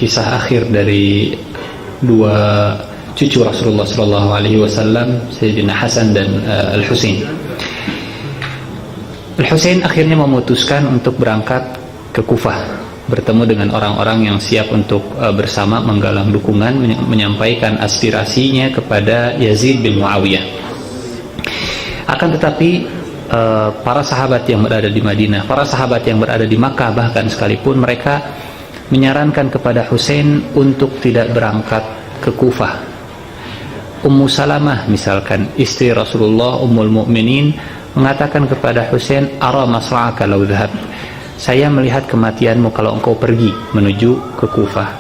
kisah akhir dari dua cucu Rasulullah SAW, Sayyidina Hasan dan Al-Husain. Al-Husain akhirnya memutuskan untuk berangkat ke Kufah, bertemu dengan orang-orang yang siap untuk bersama menggalang dukungan, menyampaikan aspirasinya kepada Yazid bin Muawiyah. Akan tetapi para sahabat yang berada di Madinah, para sahabat yang berada di Makkah bahkan sekalipun, mereka menyarankan kepada Husain untuk tidak berangkat ke Kufah. Ummu Salamah misalkan, istri Rasulullah, Ummul Mukminin, mengatakan kepada Husain, ara masra'aka law dhahab, saya melihat kematianmu kalau engkau pergi menuju ke Kufah.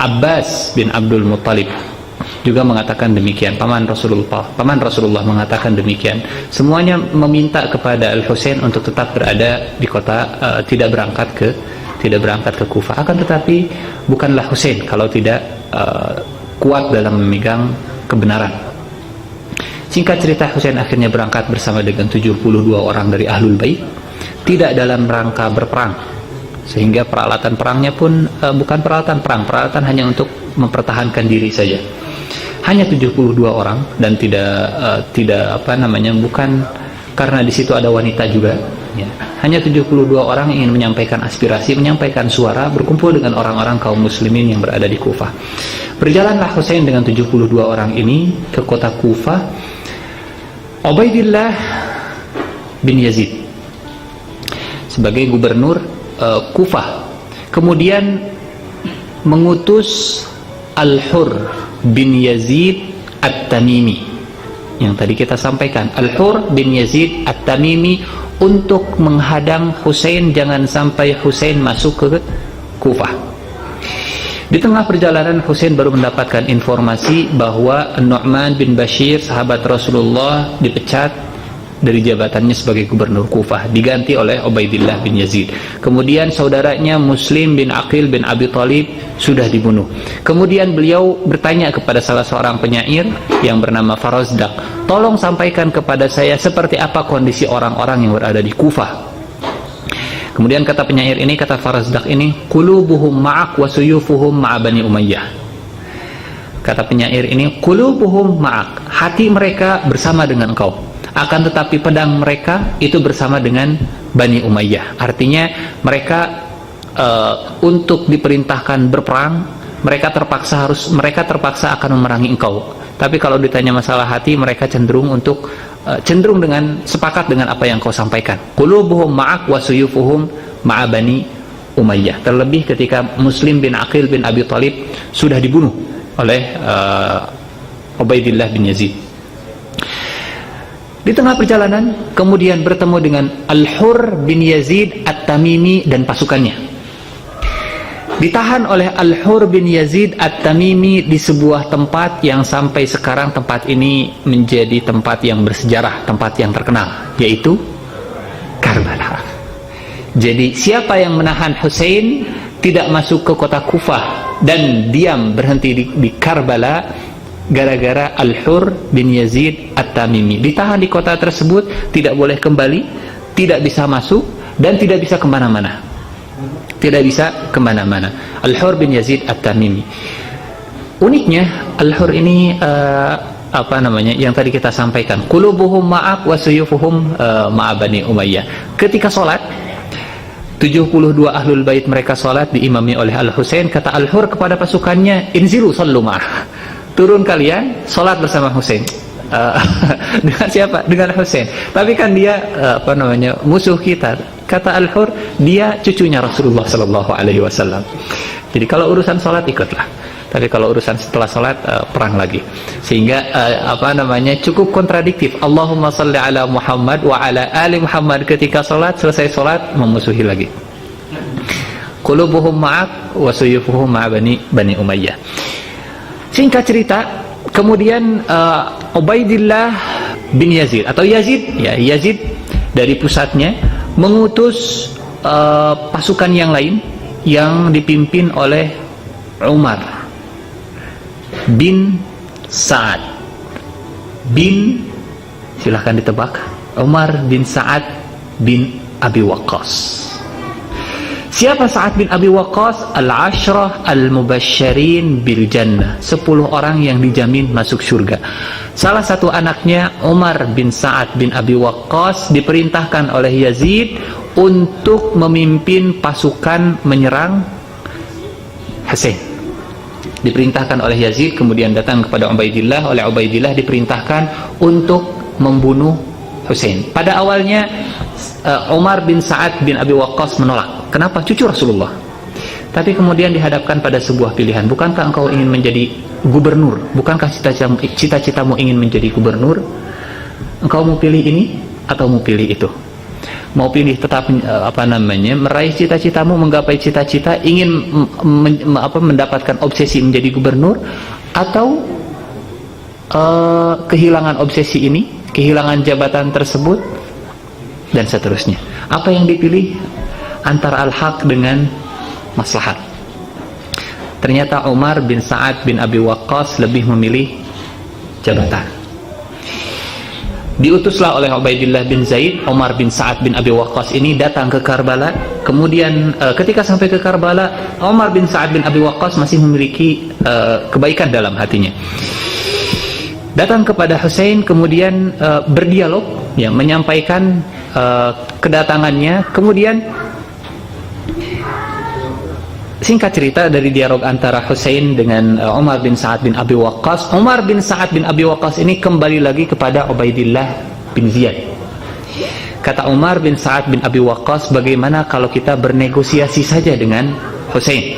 Abbas bin Abdul Muttalib juga mengatakan demikian, paman Rasulullah mengatakan demikian. Semuanya meminta kepada Al-Husain untuk tetap berada di kota, tidak berangkat ke Kufah. Akan tetapi bukanlah Husain kalau tidak kuat dalam memegang kebenaran. Singkat cerita, Husain akhirnya berangkat bersama dengan 72 orang dari Ahlul Bait, tidak dalam rangka berperang, sehingga peralatan perangnya pun bukan peralatan perang, peralatan hanya untuk mempertahankan diri saja. Hanya 72 orang, dan bukan karena di situ ada wanita juga, ya. Hanya 72 orang ingin menyampaikan aspirasi, menyampaikan suara, berkumpul dengan orang-orang kaum muslimin yang berada di Kufah. Berjalanlah Husain dengan 72 orang ini ke kota Kufah. Ubaidillah bin Yazid sebagai gubernur Kufah kemudian mengutus Al-Hur bin Yazid At-Tamimi yang tadi kita sampaikan. Al-Hur bin Yazid At-Tamimi untuk menghadang Husain jangan sampai Husain masuk ke Kufah. Di tengah perjalanan, Husain baru mendapatkan informasi bahwa Nu'man bin Bashir, sahabat Rasulullah, dipecat dari jabatannya sebagai gubernur Kufah, diganti oleh Ubaidillah bin Yazid. Kemudian saudaranya Muslim bin Aqil bin Abi Thalib sudah dibunuh. Kemudian beliau bertanya kepada salah seorang penyair yang bernama Farazdaq, tolong sampaikan kepada saya seperti apa kondisi orang-orang yang berada di Kufah. Kemudian kata penyair ini, kata Farazdaq ini, qulubuhum ma'ak wa suyufuhum ma'a Bani Umayyah. Kata penyair ini, qulubuhum ma'ak, hati mereka bersama dengan engkau, akan tetapi pedang mereka itu bersama dengan Bani Umayyah. Artinya mereka untuk diperintahkan berperang, mereka terpaksa akan memerangi engkau. Tapi kalau ditanya masalah hati, mereka cenderung dengan sepakat dengan apa yang kau sampaikan. Qulubuhum ma'ak wa suyufuhum ma'a Bani Umayyah. Terlebih ketika Muslim bin Aqil bin Abi Thalib sudah dibunuh oleh Ubaidillah bin Yazid. Di tengah perjalanan kemudian bertemu dengan Al-Hur bin Yazid At-Tamimi dan pasukannya. Ditahan oleh Al-Hur bin Yazid At-Tamimi di sebuah tempat yang sampai sekarang tempat ini menjadi tempat yang bersejarah, tempat yang terkenal, yaitu Karbala. Jadi siapa yang menahan Husain tidak masuk ke kota Kufah dan diam berhenti di Karbala, gara-gara Al-Hur bin Yazid At-Tamimi. Ditahan di kota tersebut, tidak boleh kembali, tidak bisa masuk, dan tidak bisa kemana-mana. Tidak bisa kemana-mana. Al-Hur bin Yazid At-Tamimi. Uniknya, Al-Hur ini yang tadi kita sampaikan, qulubuhum ma'ak wa suyufuhum ma'a Bani Umayyah. Ketika sholat, 72 Ahlul Bait mereka sholat diimami oleh Al-Husain. Kata Al-Hur kepada pasukannya, inzilu sallu ma'ah, turun kalian sholat bersama Husain. Dengan siapa? Dengan Husain. Tapi kan dia musuh kita. Kata Al-Hur, dia cucunya Rasulullah SAW. Jadi kalau urusan sholat ikutlah, tapi kalau urusan setelah sholat perang lagi. Sehingga cukup kontradiktif. Allahumma salli ala Muhammad wa ala ali Muhammad, ketika sholat, selesai sholat memusuhi lagi. Qulubuhum ma'ak wa suyufuhum ma'a Bani Umayyah. Singkat cerita, kemudian Ubaidillah bin Yazid atau Yazid dari pusatnya mengutus pasukan yang lain yang dipimpin oleh Umar bin Sa'ad bin, silahkan ditebak, Umar bin Sa'ad bin Abi Waqqas. Siapa Sa'ad bin Abi Waqqas? Al-Ashrah al-Mubasysyirin bil Jannah, 10 orang yang dijamin masuk surga. Salah satu anaknya Umar bin Sa'ad bin Abi Waqqas diperintahkan oleh Yazid untuk memimpin pasukan menyerang Husain. Diperintahkan oleh Yazid, kemudian datang kepada Ubaidillah, oleh Ubaidillah diperintahkan untuk membunuh Husain. Pada awalnya Umar bin Sa'ad bin Abi Waqqas menolak. Kenapa? Cucu Rasulullah. Tapi kemudian dihadapkan pada sebuah pilihan. Bukankah engkau ingin menjadi gubernur? Bukankah cita-citamu ingin menjadi gubernur? Engkau mau pilih ini atau mau pilih itu? Mau pilih tetap meraih cita-citamu, menggapai cita-cita, ingin mendapatkan obsesi menjadi gubernur, atau kehilangan obsesi ini, kehilangan jabatan tersebut, dan seterusnya. Apa yang dipilih? Antara al-haq dengan maslahat. Ternyata Umar bin Sa'ad bin Abi Waqqas lebih memilih jabatan. Diutuslah oleh Ubaidillah bin Zaid, Umar bin Sa'ad bin Abi Waqqas ini datang ke Karbala. Kemudian ketika sampai ke Karbala, Umar bin Sa'ad bin Abi Waqqas masih memiliki kebaikan dalam hatinya. Datang kepada Husain, kemudian berdialog, ya, menyampaikan kedatangannya. Kemudian singkat cerita dari dialog antara Husain dengan Umar bin Sa'ad bin Abi Waqqas, Umar bin Sa'ad bin Abi Waqqas ini kembali lagi kepada Ubaidillah bin Ziyad. Kata Umar bin Sa'ad bin Abi Waqqas, bagaimana kalau kita bernegosiasi saja dengan Husain?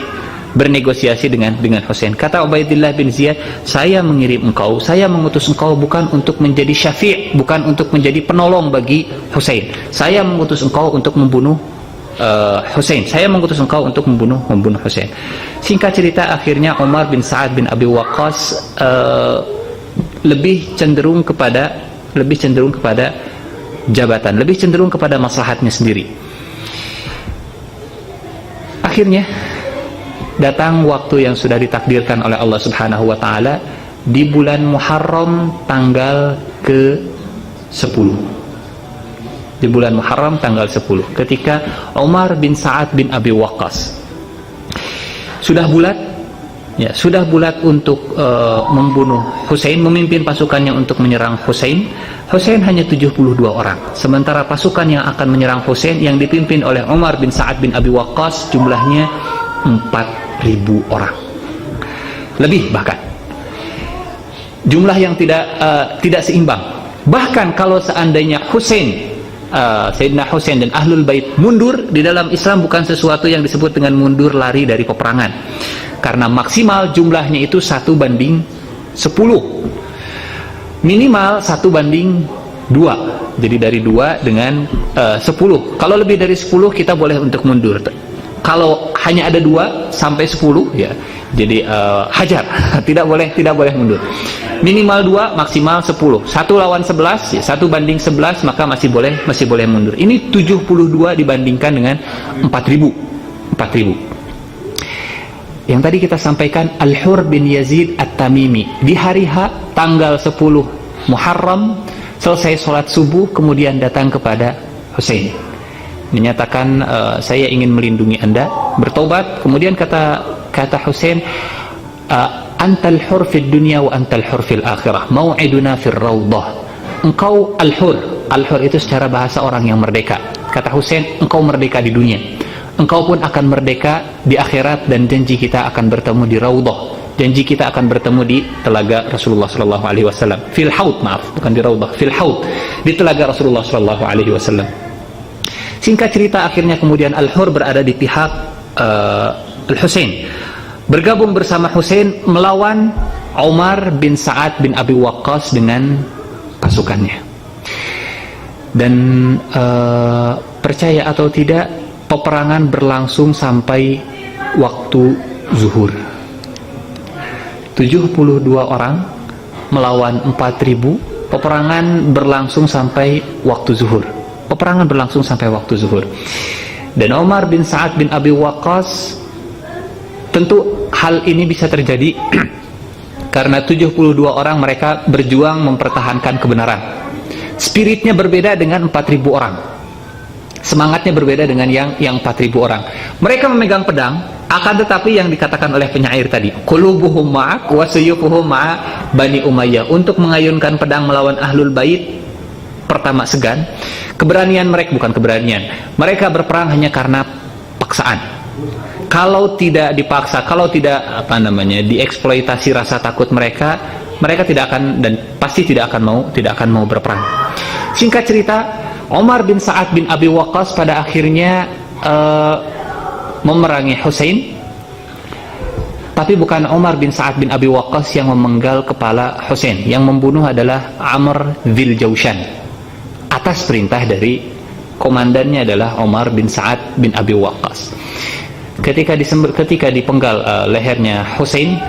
Bernegosiasi dengan Husain. Kata Ubaidillah bin Ziyad, saya mengirim engkau, saya mengutus engkau bukan untuk menjadi syafi', bukan untuk menjadi penolong bagi Husain. Saya mengutus engkau untuk membunuh Husain. Saya mengutus engkau untuk membunuh Husain. Singkat cerita, akhirnya Umar bin Sa'ad bin Abi Waqqas lebih cenderung kepada jabatan, lebih cenderung kepada maslahatnya sendiri. Akhirnya datang waktu yang sudah ditakdirkan oleh Allah Subhanahu wa taala di bulan Muharram tanggal ke-10. Di bulan Muharram tanggal 10, ketika Umar bin Sa'ad bin Abi Waqqas sudah bulat untuk membunuh Husain, memimpin pasukannya untuk menyerang Husain. Husain hanya 72 orang, sementara pasukan yang akan menyerang Husain yang dipimpin oleh Umar bin Sa'ad bin Abi Waqqas jumlahnya 4.000 orang, lebih, bahkan jumlah yang tidak seimbang. Bahkan kalau seandainya Sayyidina Husain dan Ahlul Bait mundur, di dalam Islam bukan sesuatu yang disebut dengan mundur lari dari peperangan, karena maksimal jumlahnya itu 1:10, minimal 1:2. Jadi dari 2 dengan 10. Kalau lebih dari 10 kita boleh untuk mundur. Kalau hanya ada 2 sampai 10, ya, jadi hajar, tidak boleh mundur. Minimal 2, maksimal 10. 1 lawan 11, ya, 1:11, maka masih boleh mundur. Ini 72 dibandingkan dengan 4.000. Yang tadi kita sampaikan, Al-Hur bin Yazid At-Tamimi di hari H tanggal 10 Muharram selesai sholat subuh, kemudian datang kepada Husain, menyatakan, saya ingin melindungi anda, bertobat. Kemudian kata Husain, antal hur fid dunya wa antal hur fil akhirah, mau'iduna fir rawdah. Engkau al-hur itu secara bahasa orang yang merdeka. Kata Husain, engkau merdeka di dunia, engkau pun akan merdeka di akhirat, dan janji kita akan bertemu di rawdah, janji kita akan bertemu di telaga Rasulullah sallallahu alaihi wasallam, fil haud, maaf, bukan di rawdah, fil haud, di telaga Rasulullah sallallahu alaihi wasallam. Singkat cerita, akhirnya kemudian Al-Hur berada di pihak Al-Husain, bergabung bersama Husain melawan Umar bin Sa'ad bin Abi Waqqas dengan pasukannya. Dan percaya atau tidak, peperangan berlangsung sampai waktu zuhur. 72 orang melawan 4.000, peperangan berlangsung sampai waktu zuhur. Dan Umar bin Sa'ad bin Abi Waqqas, tentu hal ini bisa terjadi karena 72 orang mereka berjuang mempertahankan kebenaran. Spiritnya berbeda dengan 4.000 orang. Semangatnya berbeda dengan yang 4.000 orang. Mereka memegang pedang, akan tetapi yang dikatakan oleh penyair tadi, qulubuhum ma'ak wa suyufuhum ma'a Bani Umayyah, untuk mengayunkan pedang melawan Ahlul Bait pertama segan. Keberanian mereka bukan keberanian. Mereka berperang hanya karena paksaan. Kalau tidak dipaksa, kalau tidak dieksploitasi rasa takut mereka tidak akan, dan pasti tidak akan mau berperang. Singkat cerita, Umar bin Sa'ad bin Abi Waqqas pada akhirnya memerangi Husain, tapi bukan Umar bin Sa'ad bin Abi Waqqas yang memenggal kepala Husain. Yang membunuh adalah Amr Dzil Jaushan atas perintah dari komandannya adalah Umar bin Sa'ad bin Abi Waqqas. Ketika dipenggal lehernya Husain,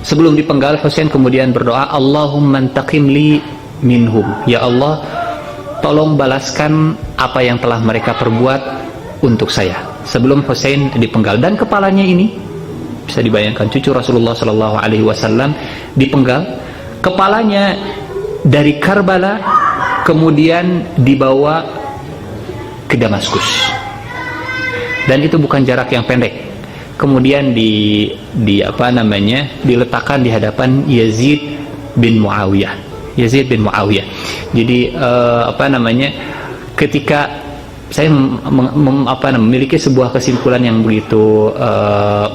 sebelum dipenggal Husain kemudian berdoa, Allahumma antaqim li minhum, ya Allah tolong balaskan apa yang telah mereka perbuat untuk saya. Sebelum Husain dipenggal, dan kepalanya ini bisa dibayangkan, cucu Rasulullah Shallallahu Alaihi Wasallam dipenggal, kepalanya dari Karbala kemudian dibawa ke Damaskus, dan itu bukan jarak yang pendek. Kemudian diletakkan di hadapan Yazid bin Muawiyah. Jadi ketika saya memiliki sebuah kesimpulan yang begitu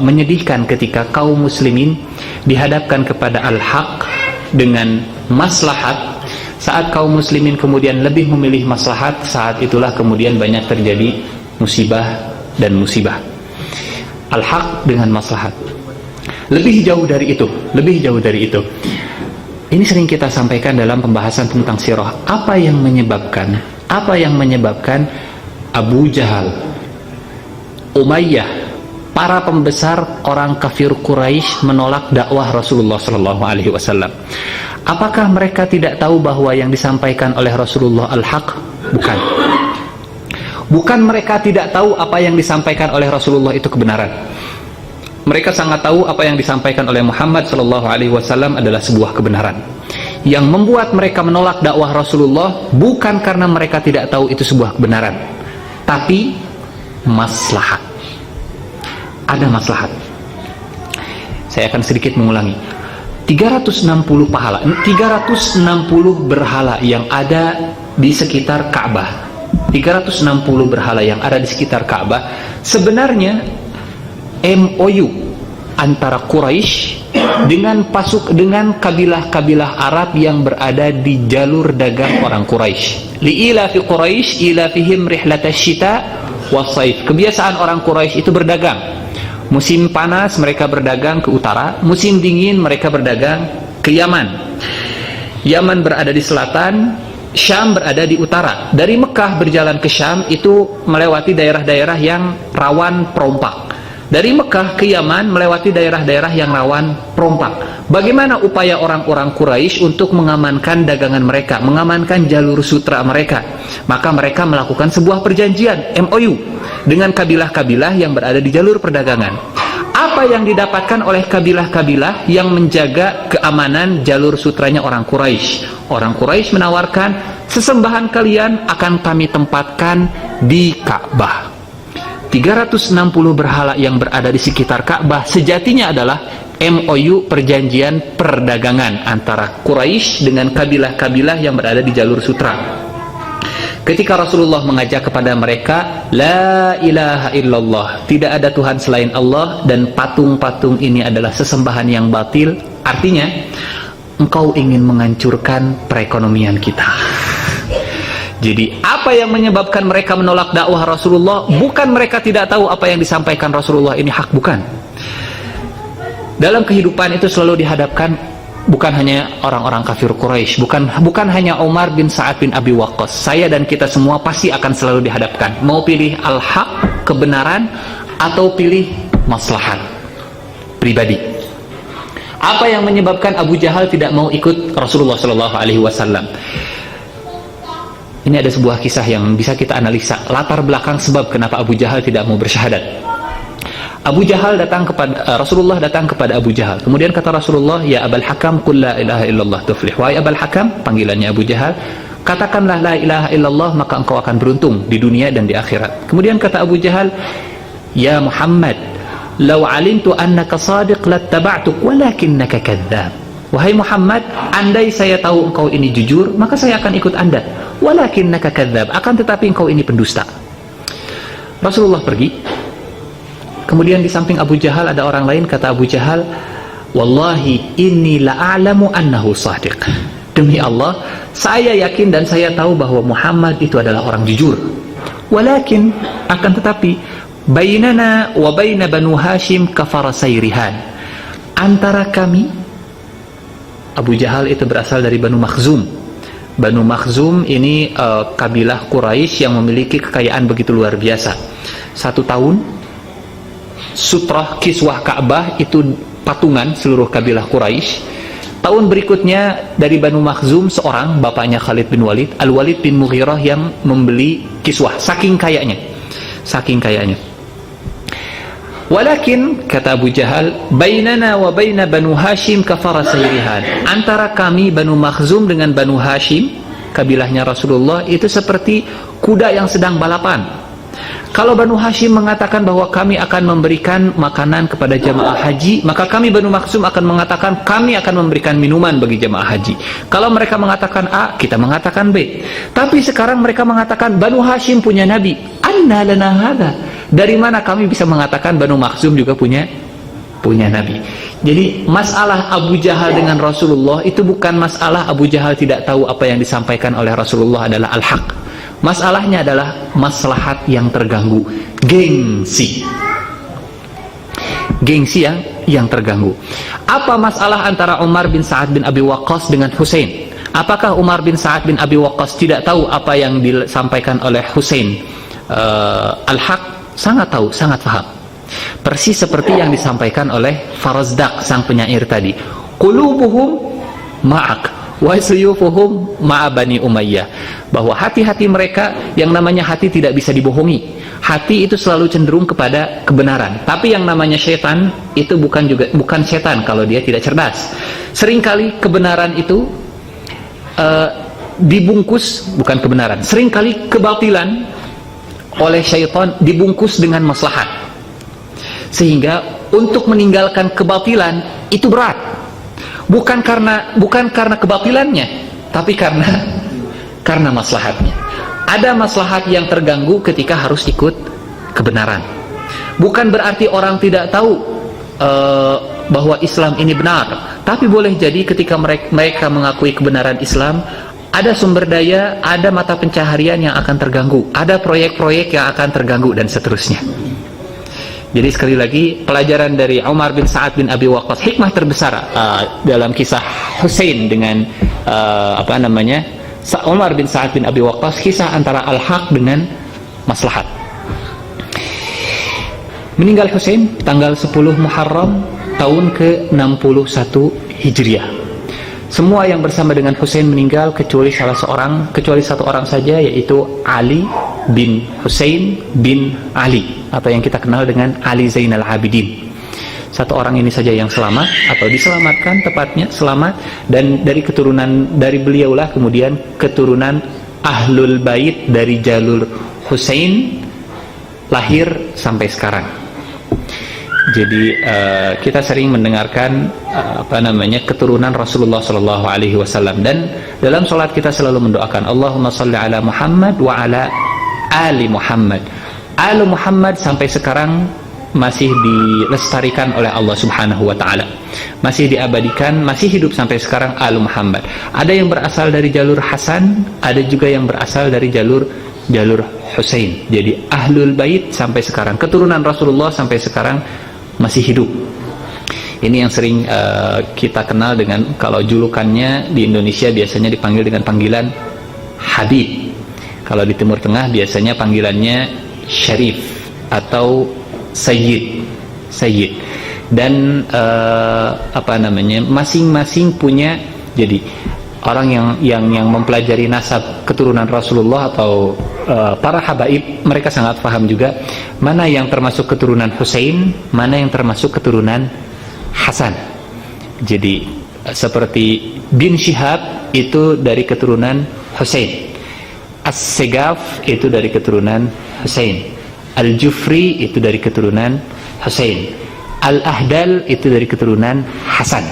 menyedihkan, ketika kaum muslimin dihadapkan kepada al-haq dengan maslahat, saat kaum muslimin kemudian lebih memilih maslahat, saat itulah kemudian banyak terjadi musibah dan musibah. Al-haq dengan maslahat. Lebih jauh dari itu. Ini sering kita sampaikan dalam pembahasan tentang sirah. Apa yang menyebabkan Abu Jahal, Umayyah, para pembesar orang kafir Quraisy menolak dakwah Rasulullah Sallallahu Alaihi Wasallam? Apakah mereka tidak tahu bahwa yang disampaikan oleh Rasulullah al-haq? Bukan mereka tidak tahu apa yang disampaikan oleh Rasulullah itu kebenaran. Mereka sangat tahu apa yang disampaikan oleh Muhammad Sallallahu Alaihi Wasallam adalah sebuah kebenaran. Yang membuat mereka menolak dakwah Rasulullah bukan karena mereka tidak tahu itu sebuah kebenaran, tapi maslahat. Ada maslahat. Saya akan sedikit mengulangi. 360 berhala yang ada di sekitar Ka'bah. 360 berhala yang ada di sekitar Ka'bah sebenarnya MOU antara Quraisy dengan kabilah-kabilah Arab yang berada di jalur dagang orang Quraisy. Li'ilafi Quraisy ilafihim rihlatash shita was-saif. Kebiasaan orang Quraisy itu berdagang. Musim panas mereka berdagang ke utara, musim dingin mereka berdagang ke Yaman. Yaman berada di selatan, Syam berada di utara. Dari Mekah berjalan ke Syam itu melewati daerah-daerah yang rawan perompak. Dari Mekah ke Yaman melewati daerah-daerah yang rawan perompak. Bagaimana upaya orang-orang Quraisy untuk mengamankan dagangan mereka, mengamankan jalur sutra mereka? Maka mereka melakukan sebuah perjanjian MOU dengan kabilah-kabilah yang berada di jalur perdagangan. Apa yang didapatkan oleh kabilah-kabilah yang menjaga keamanan jalur sutranya orang Quraisy? Orang Quraisy menawarkan, sesembahan kalian akan kami tempatkan di Ka'bah. 360 berhala yang berada di sekitar Ka'bah sejatinya adalah MOU, perjanjian perdagangan antara Quraisy dengan kabilah-kabilah yang berada di jalur sutra. Ketika Rasulullah mengajak kepada mereka, La ilaha illallah, tidak ada Tuhan selain Allah, dan patung-patung ini adalah sesembahan yang batil. Artinya, engkau ingin menghancurkan perekonomian kita. Jadi, apa yang menyebabkan mereka menolak dakwah Rasulullah? Bukan mereka tidak tahu apa yang disampaikan Rasulullah ini hak, bukan. Dalam kehidupan itu selalu dihadapkan bukan hanya orang-orang kafir Quraisy, bukan hanya Umar bin Sa'ad bin Abi Waqqas. Saya dan kita semua pasti akan selalu dihadapkan. Mau pilih al-haq, kebenaran, atau pilih maslahat pribadi. Apa yang menyebabkan Abu Jahal tidak mau ikut Rasulullah Shallallahu Alaihi Wasallam? Ini ada sebuah kisah yang bisa kita analisa latar belakang sebab kenapa Abu Jahal tidak mau bersyahadat. Abu Jahal datang kepada Rasulullah, datang kepada Abu Jahal. Kemudian kata Rasulullah, ya Abul Hakam, qul la ilaha illallah tuflih. Wahai Abul Hakam, panggilannya Abu Jahal, katakanlah la ilaha illallah, maka engkau akan beruntung di dunia dan di akhirat. Kemudian kata Abu Jahal, ya Muhammad, law alimtu annaka sadiq lattaba'tuk walakinnaka kadzdzab. Wahai Muhammad, andai saya tahu engkau ini jujur, maka saya akan ikut Anda. Walakinnaka kadzdzab, akan tetapi engkau ini pendusta. Rasulullah pergi. Kemudian di samping Abu Jahal ada orang lain. Kata Abu Jahal, wallahi inni la'alamu annahu sadiq. Demi Allah, saya yakin dan saya tahu bahwa Muhammad itu adalah orang jujur. Walakin, akan tetapi, bainana wa baina Banu Hashim kafarasai rihan. Antara kami, Abu Jahal itu berasal dari Banu Makhzum. Banu Makhzum ini kabilah Quraisy yang memiliki kekayaan begitu luar biasa. 1 tahun sutrah kiswah Ka'bah itu patungan seluruh kabilah Quraisy. Tahun berikutnya dari Banu Makhzum seorang, bapaknya Khalid bin Walid, Al-Walid bin Mughirah, yang membeli kiswah, saking kayanya. Walakin, kata Abu Jahal, bainana wa baina Banu Hashim kafarasai rihan. Antara kami Banu Makhzum dengan Banu Hashim, kabilahnya Rasulullah, itu seperti kuda yang sedang balapan. Kalau Banu Hashim mengatakan bahwa kami akan memberikan makanan kepada jamaah haji, maka kami Banu Makhzum akan mengatakan kami akan memberikan minuman bagi jamaah haji. Kalau mereka mengatakan A, kita mengatakan B. Tapi sekarang mereka mengatakan Banu Hashim punya nabi. Anna lana hadza? Dari mana kami bisa mengatakan Banu Makhzum juga punya nabi? Jadi masalah Abu Jahal dengan Rasulullah itu bukan masalah Abu Jahal tidak tahu apa yang disampaikan oleh Rasulullah adalah al-haq. Masalahnya adalah maslahat yang terganggu, gengsi yang terganggu. Apa masalah antara Umar bin Sa'ad bin Abi Waqqas dengan Husain? Apakah Umar bin Sa'ad bin Abi Waqqas tidak tahu apa yang disampaikan oleh Husain al-haq? Sangat tahu, sangat paham. Persis seperti yang disampaikan oleh Farazdak, sang penyair tadi. Qulubuhum ma'ak wa suyufuhum ma'a Bani Umayyah, bahwa hati-hati mereka, yang namanya hati tidak bisa dibohongi. Hati itu selalu cenderung kepada kebenaran. Tapi yang namanya setan itu bukan setan kalau dia tidak cerdas. Seringkali kebenaran itu dibungkus, bukan kebenaran. Seringkali kebatilan oleh syaitan dibungkus dengan maslahat. Sehingga untuk meninggalkan kebatilan itu berat. Bukan karena kebatilannya, tapi karena maslahatnya. Ada maslahat yang terganggu ketika harus ikut kebenaran. Bukan berarti orang tidak tahu bahwa Islam ini benar, tapi boleh jadi ketika mereka mengakui kebenaran Islam, ada sumber daya, ada mata pencaharian yang akan terganggu, ada proyek-proyek yang akan terganggu, dan seterusnya. Jadi sekali lagi, pelajaran dari Umar bin Sa'ad bin Abi Waqqas, hikmah terbesar dalam kisah Husain dengan Umar bin Sa'ad bin Abi Waqqas, kisah antara al-haq dengan maslahat. Meninggal Husain tanggal 10 Muharram tahun ke-61 Hijriah. Semua yang bersama dengan Husain meninggal kecuali satu orang saja, yaitu Ali bin Husain bin Ali, atau yang kita kenal dengan Ali Zainal Abidin. Satu orang ini saja yang selamat, atau diselamatkan, tepatnya selamat, dan dari beliaulah kemudian keturunan Ahlul Bait dari jalur Husain lahir sampai sekarang. Jadi kita sering mendengarkan keturunan Rasulullah Shallallahu Alaihi Wasallam, dan dalam sholat kita selalu mendoakan Allahumma sholli ala Muhammad wa ala ali Muhammad. Ali Muhammad sampai sekarang masih dilestarikan oleh Allah Subhanahu Wa Taala, masih diabadikan, masih hidup sampai sekarang Ali Muhammad. Ada yang berasal dari jalur Hasan, ada juga yang berasal dari jalur Husain. Jadi Ahlul Bait sampai sekarang, keturunan Rasulullah sampai sekarang masih hidup. Ini yang sering kita kenal dengan, kalau julukannya di Indonesia biasanya dipanggil dengan panggilan Habib. Kalau di Timur Tengah biasanya panggilannya Syarif atau Sayyid. Dan masing-masing punya. Jadi orang yang mempelajari nasab keturunan Rasulullah atau para habaib, mereka sangat paham juga mana yang termasuk keturunan Husain, mana yang termasuk keturunan Hasan. Jadi seperti bin Syihab itu dari keturunan Husain. As-Segaf itu dari keturunan Husain. Al-Jufri itu dari keturunan Husain. Al-Ahdal itu dari keturunan Hasan.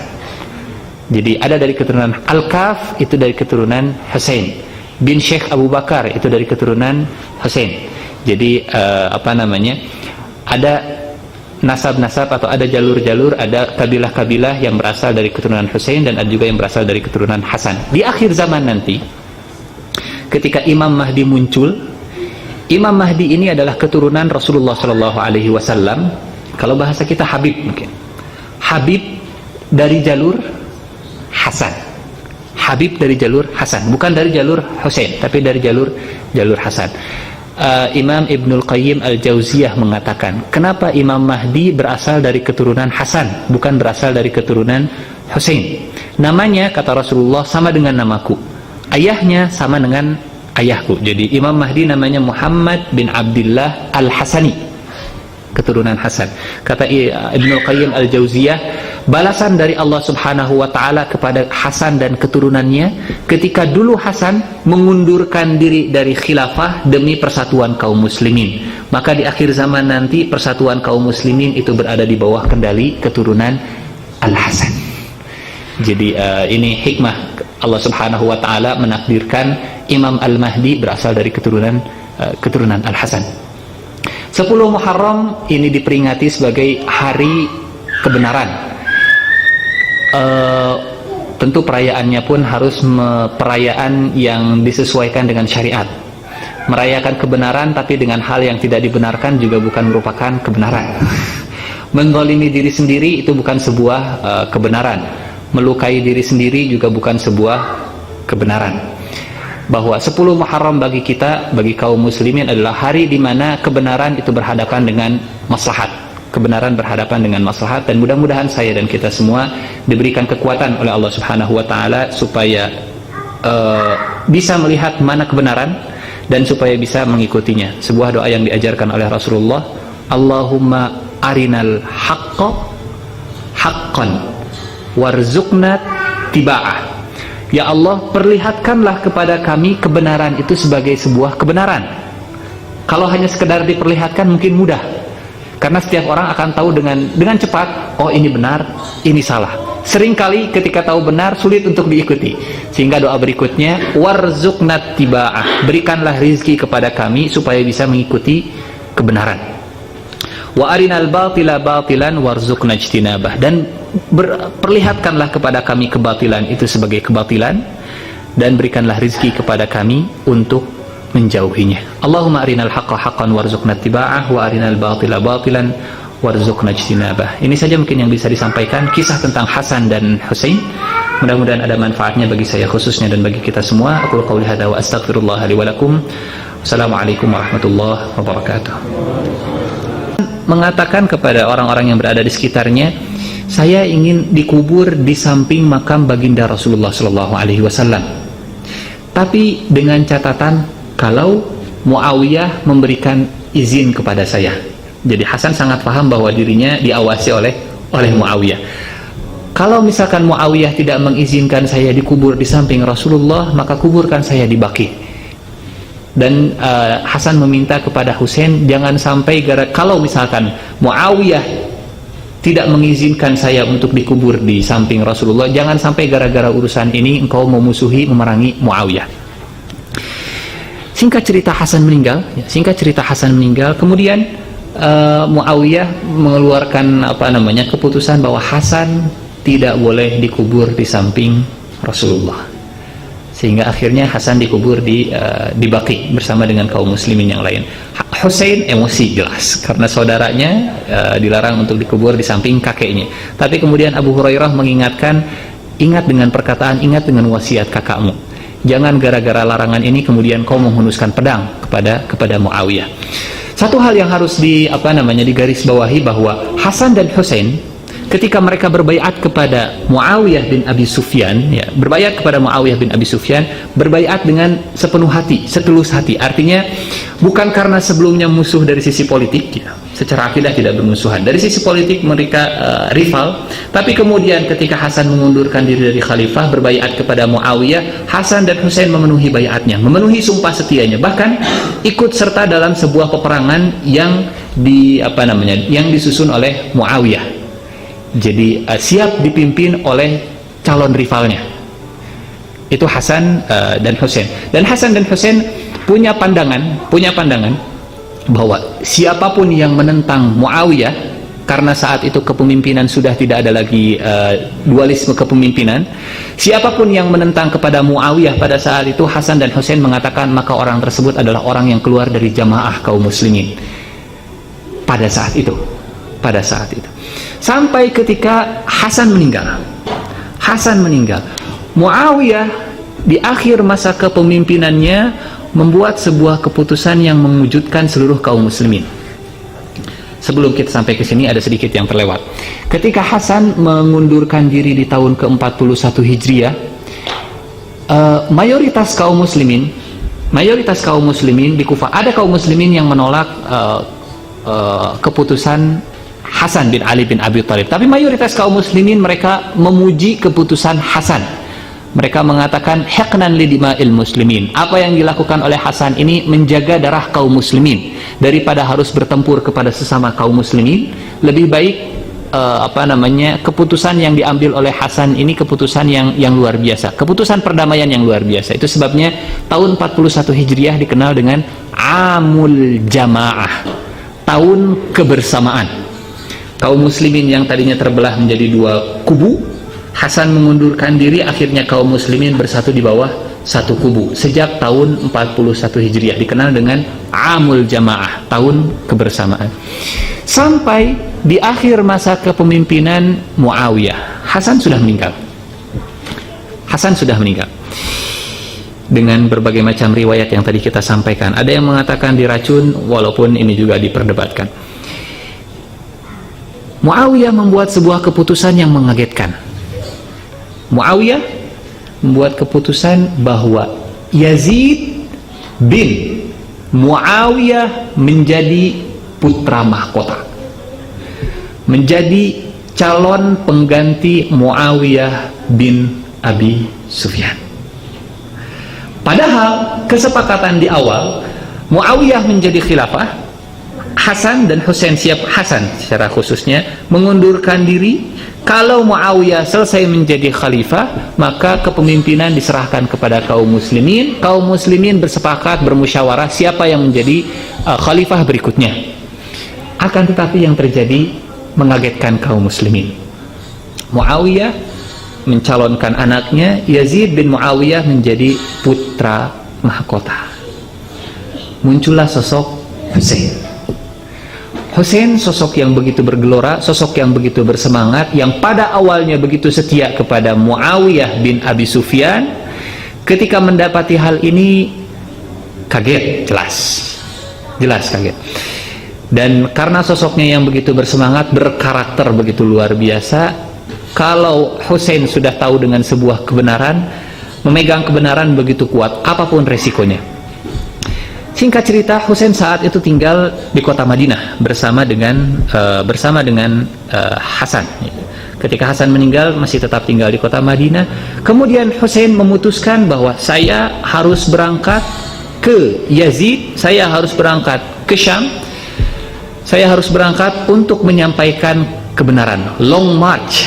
Jadi ada dari keturunan Al-Kaf itu dari keturunan Husain. Bin Syekh Abu Bakar itu dari keturunan Husain. Jadi ada nasab-nasab atau ada jalur-jalur, ada kabilah-kabilah yang berasal dari keturunan Husain dan ada juga yang berasal dari keturunan Hasan. Di akhir zaman nanti, ketika Imam Mahdi muncul, Imam Mahdi ini adalah keturunan Rasulullah SAW. Kalau bahasa kita Habib mungkin. Habib dari jalur Hasan. Habib dari jalur Hasan, bukan dari jalur Husain, tapi dari jalur Hasan. Imam Ibnul Qayyim Al-Jauziyah mengatakan, kenapa Imam Mahdi berasal dari keturunan Hasan, bukan berasal dari keturunan Husain? Namanya, kata Rasulullah, sama dengan namaku. Ayahnya sama dengan ayahku. Jadi Imam Mahdi namanya Muhammad bin Abdullah Al-Hasani, keturunan Hasan. Kata Ibnul Qayyim Al-Jauziyah, balasan dari Allah Subhanahu wa taala kepada Hasan dan keturunannya ketika dulu Hasan mengundurkan diri dari khilafah demi persatuan kaum muslimin. Maka di akhir zaman nanti persatuan kaum muslimin itu berada di bawah kendali keturunan Al-Hasan. Jadi ini hikmah Allah Subhanahu wa taala menakdirkan Imam Al-Mahdi berasal dari keturunan Al-Hasan. 10 Muharram ini diperingati sebagai hari kebenaran. Tentu perayaannya pun harus perayaan yang disesuaikan dengan syariat. Merayakan kebenaran tapi dengan hal yang tidak dibenarkan juga bukan merupakan kebenaran. Menzalimi diri sendiri itu bukan sebuah kebenaran. Melukai diri sendiri juga bukan sebuah kebenaran. Bahwa 10 Muharram bagi kita, bagi kaum muslimin adalah hari di mana kebenaran itu berhadapan dengan maslahat. Kebenaran berhadapan dengan maslahat, dan mudah-mudahan saya dan kita semua diberikan kekuatan oleh Allah Subhanahu wa taala supaya bisa melihat mana kebenaran dan supaya bisa mengikutinya. Sebuah doa yang diajarkan oleh Rasulullah, Allahumma arinal haqqa haqqan warzuqna tiba'ah. Ya Allah, perlihatkanlah kepada kami kebenaran itu sebagai sebuah kebenaran. Kalau hanya sekedar diperlihatkan mungkin mudah, karena setiap orang akan tahu dengan cepat, oh ini benar, ini salah. Seringkali ketika tahu benar sulit untuk diikuti. Sehingga doa berikutnya, warzuqna tiba'ah, berikanlah rizki kepada kami supaya bisa mengikuti kebenaran. Wa arinal batila batilan warzuqna ijtinabah, dan perlihatkanlah kepada kami kebatilan itu sebagai kebatilan dan berikanlah rizki kepada kami untuk menjauhinya. Allahumma arinal haqqa haqqan warzuqna tiba'ah wa arinal batila batilan warzuqna ijtinabah. Ini saja mungkin yang bisa disampaikan kisah tentang Hasan dan Husain. Mudah-mudahan ada manfaatnya bagi saya khususnya dan bagi kita semua. Aku qauli hadza wa astaghfirullah li wa lakum. Assalamualaikum warahmatullahi wabarakatuh. Mengatakan kepada orang-orang yang berada di sekitarnya, saya ingin dikubur di samping makam baginda Rasulullah SAW. Tapi dengan catatan kalau Muawiyah memberikan izin kepada saya. Jadi Hasan sangat paham bahwa dirinya diawasi oleh Muawiyah. Kalau misalkan Muawiyah tidak mengizinkan saya dikubur di samping Rasulullah, maka kuburkan saya di Baqi. Dan Hasan meminta kepada Husain, jangan sampai kalau misalkan Muawiyah tidak mengizinkan saya untuk dikubur di samping Rasulullah, jangan sampai gara-gara urusan ini engkau memusuhi, memerangi Muawiyah. Singkat cerita Hasan meninggal. Kemudian Muawiyah mengeluarkan keputusan bahwa Hasan tidak boleh dikubur di samping Rasulullah. Sehingga akhirnya Hasan dikubur di Baqi bersama dengan kaum muslimin yang lain. Husain emosi jelas karena saudaranya dilarang untuk dikubur di samping kakeknya. Tapi kemudian Abu Hurairah mengingatkan, ingat dengan perkataan, ingat dengan wasiat kakakmu. Jangan gara-gara larangan ini kemudian kau menghunuskan pedang kepada Muawiyah. Satu hal yang harus digarisbawahi bahwa Hasan dan Husain ketika mereka berbaiat kepada Muawiyah bin Abi Sufyan, ya, berbaiat kepada Muawiyah bin Abi Sufyan, berbaiat dengan sepenuh hati, setulus hati. Artinya bukan karena sebelumnya musuh dari sisi politik, ya, secara akidah tidak bermusuhan. Dari sisi politik mereka rival, tapi kemudian ketika Hasan mengundurkan diri dari khalifah, berbaiat kepada Muawiyah, Hasan dan Husain memenuhi baiatnya, memenuhi sumpah setianya, bahkan ikut serta dalam sebuah peperangan yang yang disusun oleh Muawiyah. Jadi siap dipimpin oleh calon rivalnya. Itu Hasan dan Husain. Dan Hasan dan Husain punya pandangan bahwa siapapun yang menentang Muawiyah, karena saat itu kepemimpinan sudah tidak ada lagi dualisme kepemimpinan, siapapun yang menentang kepada Muawiyah pada saat itu, Hasan dan Husain mengatakan maka orang tersebut adalah orang yang keluar dari jamaah kaum muslimin. Pada saat itu sampai ketika Hasan meninggal, Muawiyah di akhir masa kepemimpinannya membuat sebuah keputusan yang mengejutkan seluruh kaum muslimin. Sebelum kita sampai ke sini ada sedikit yang terlewat. Ketika Hasan mengundurkan diri di tahun ke-41 Hijriah, mayoritas kaum muslimin di Kufah, ada kaum muslimin yang menolak keputusan Hasan bin Ali bin Abi Thalib, tapi mayoritas kaum muslimin mereka memuji keputusan Hasan. Mereka mengatakan hiqnan li dima'il muslimin, apa yang dilakukan oleh Hasan ini menjaga darah kaum muslimin, daripada harus bertempur kepada sesama kaum muslimin, lebih baik keputusan yang diambil oleh Hasan ini keputusan yang luar biasa, keputusan perdamaian yang luar biasa. Itu sebabnya tahun 41 Hijriah dikenal dengan Amul Jamaah, tahun kebersamaan. Kaum muslimin yang tadinya terbelah menjadi dua kubu, Hasan mengundurkan diri, akhirnya kaum muslimin bersatu di bawah satu kubu. Sejak tahun 41 Hijriah dikenal dengan Amul Jamaah, tahun kebersamaan. Sampai di akhir masa kepemimpinan Muawiyah, Hasan sudah meninggal. Dengan berbagai macam riwayat yang tadi kita sampaikan. Ada yang mengatakan diracun, walaupun ini juga diperdebatkan. Muawiyah membuat sebuah keputusan yang mengagetkan. Muawiyah membuat keputusan bahwa Yazid bin Muawiyah menjadi putra mahkota, menjadi calon pengganti Muawiyah bin Abi Sufyan. Padahal kesepakatan di awal Muawiyah menjadi khilafah, Hasan dan Husain Hasan secara khususnya mengundurkan diri. Kalau Muawiyah selesai menjadi khalifah, maka kepemimpinan diserahkan kepada kaum muslimin. Kaum muslimin bersepakat, bermusyawarah siapa yang menjadi khalifah berikutnya. Akan tetapi yang terjadi mengagetkan kaum muslimin. Muawiyah mencalonkan anaknya Yazid bin Muawiyah menjadi putra mahkota. Muncullah sosok Husain, sosok yang begitu bergelora, sosok yang begitu bersemangat, yang pada awalnya begitu setia kepada Muawiyah bin Abi Sufyan. Ketika mendapati hal ini kaget, jelas kaget. Dan karena sosoknya yang begitu bersemangat, berkarakter begitu luar biasa, kalau Husain sudah tahu dengan sebuah kebenaran, memegang kebenaran begitu kuat apapun resikonya. Singkat cerita, Husain saat itu tinggal di kota Madinah bersama dengan Hasan. Ketika Hasan meninggal, masih tetap tinggal di kota Madinah. Kemudian Husain memutuskan bahwa saya harus berangkat ke Yazid, saya harus berangkat ke Syam, saya harus berangkat untuk menyampaikan kebenaran. Long march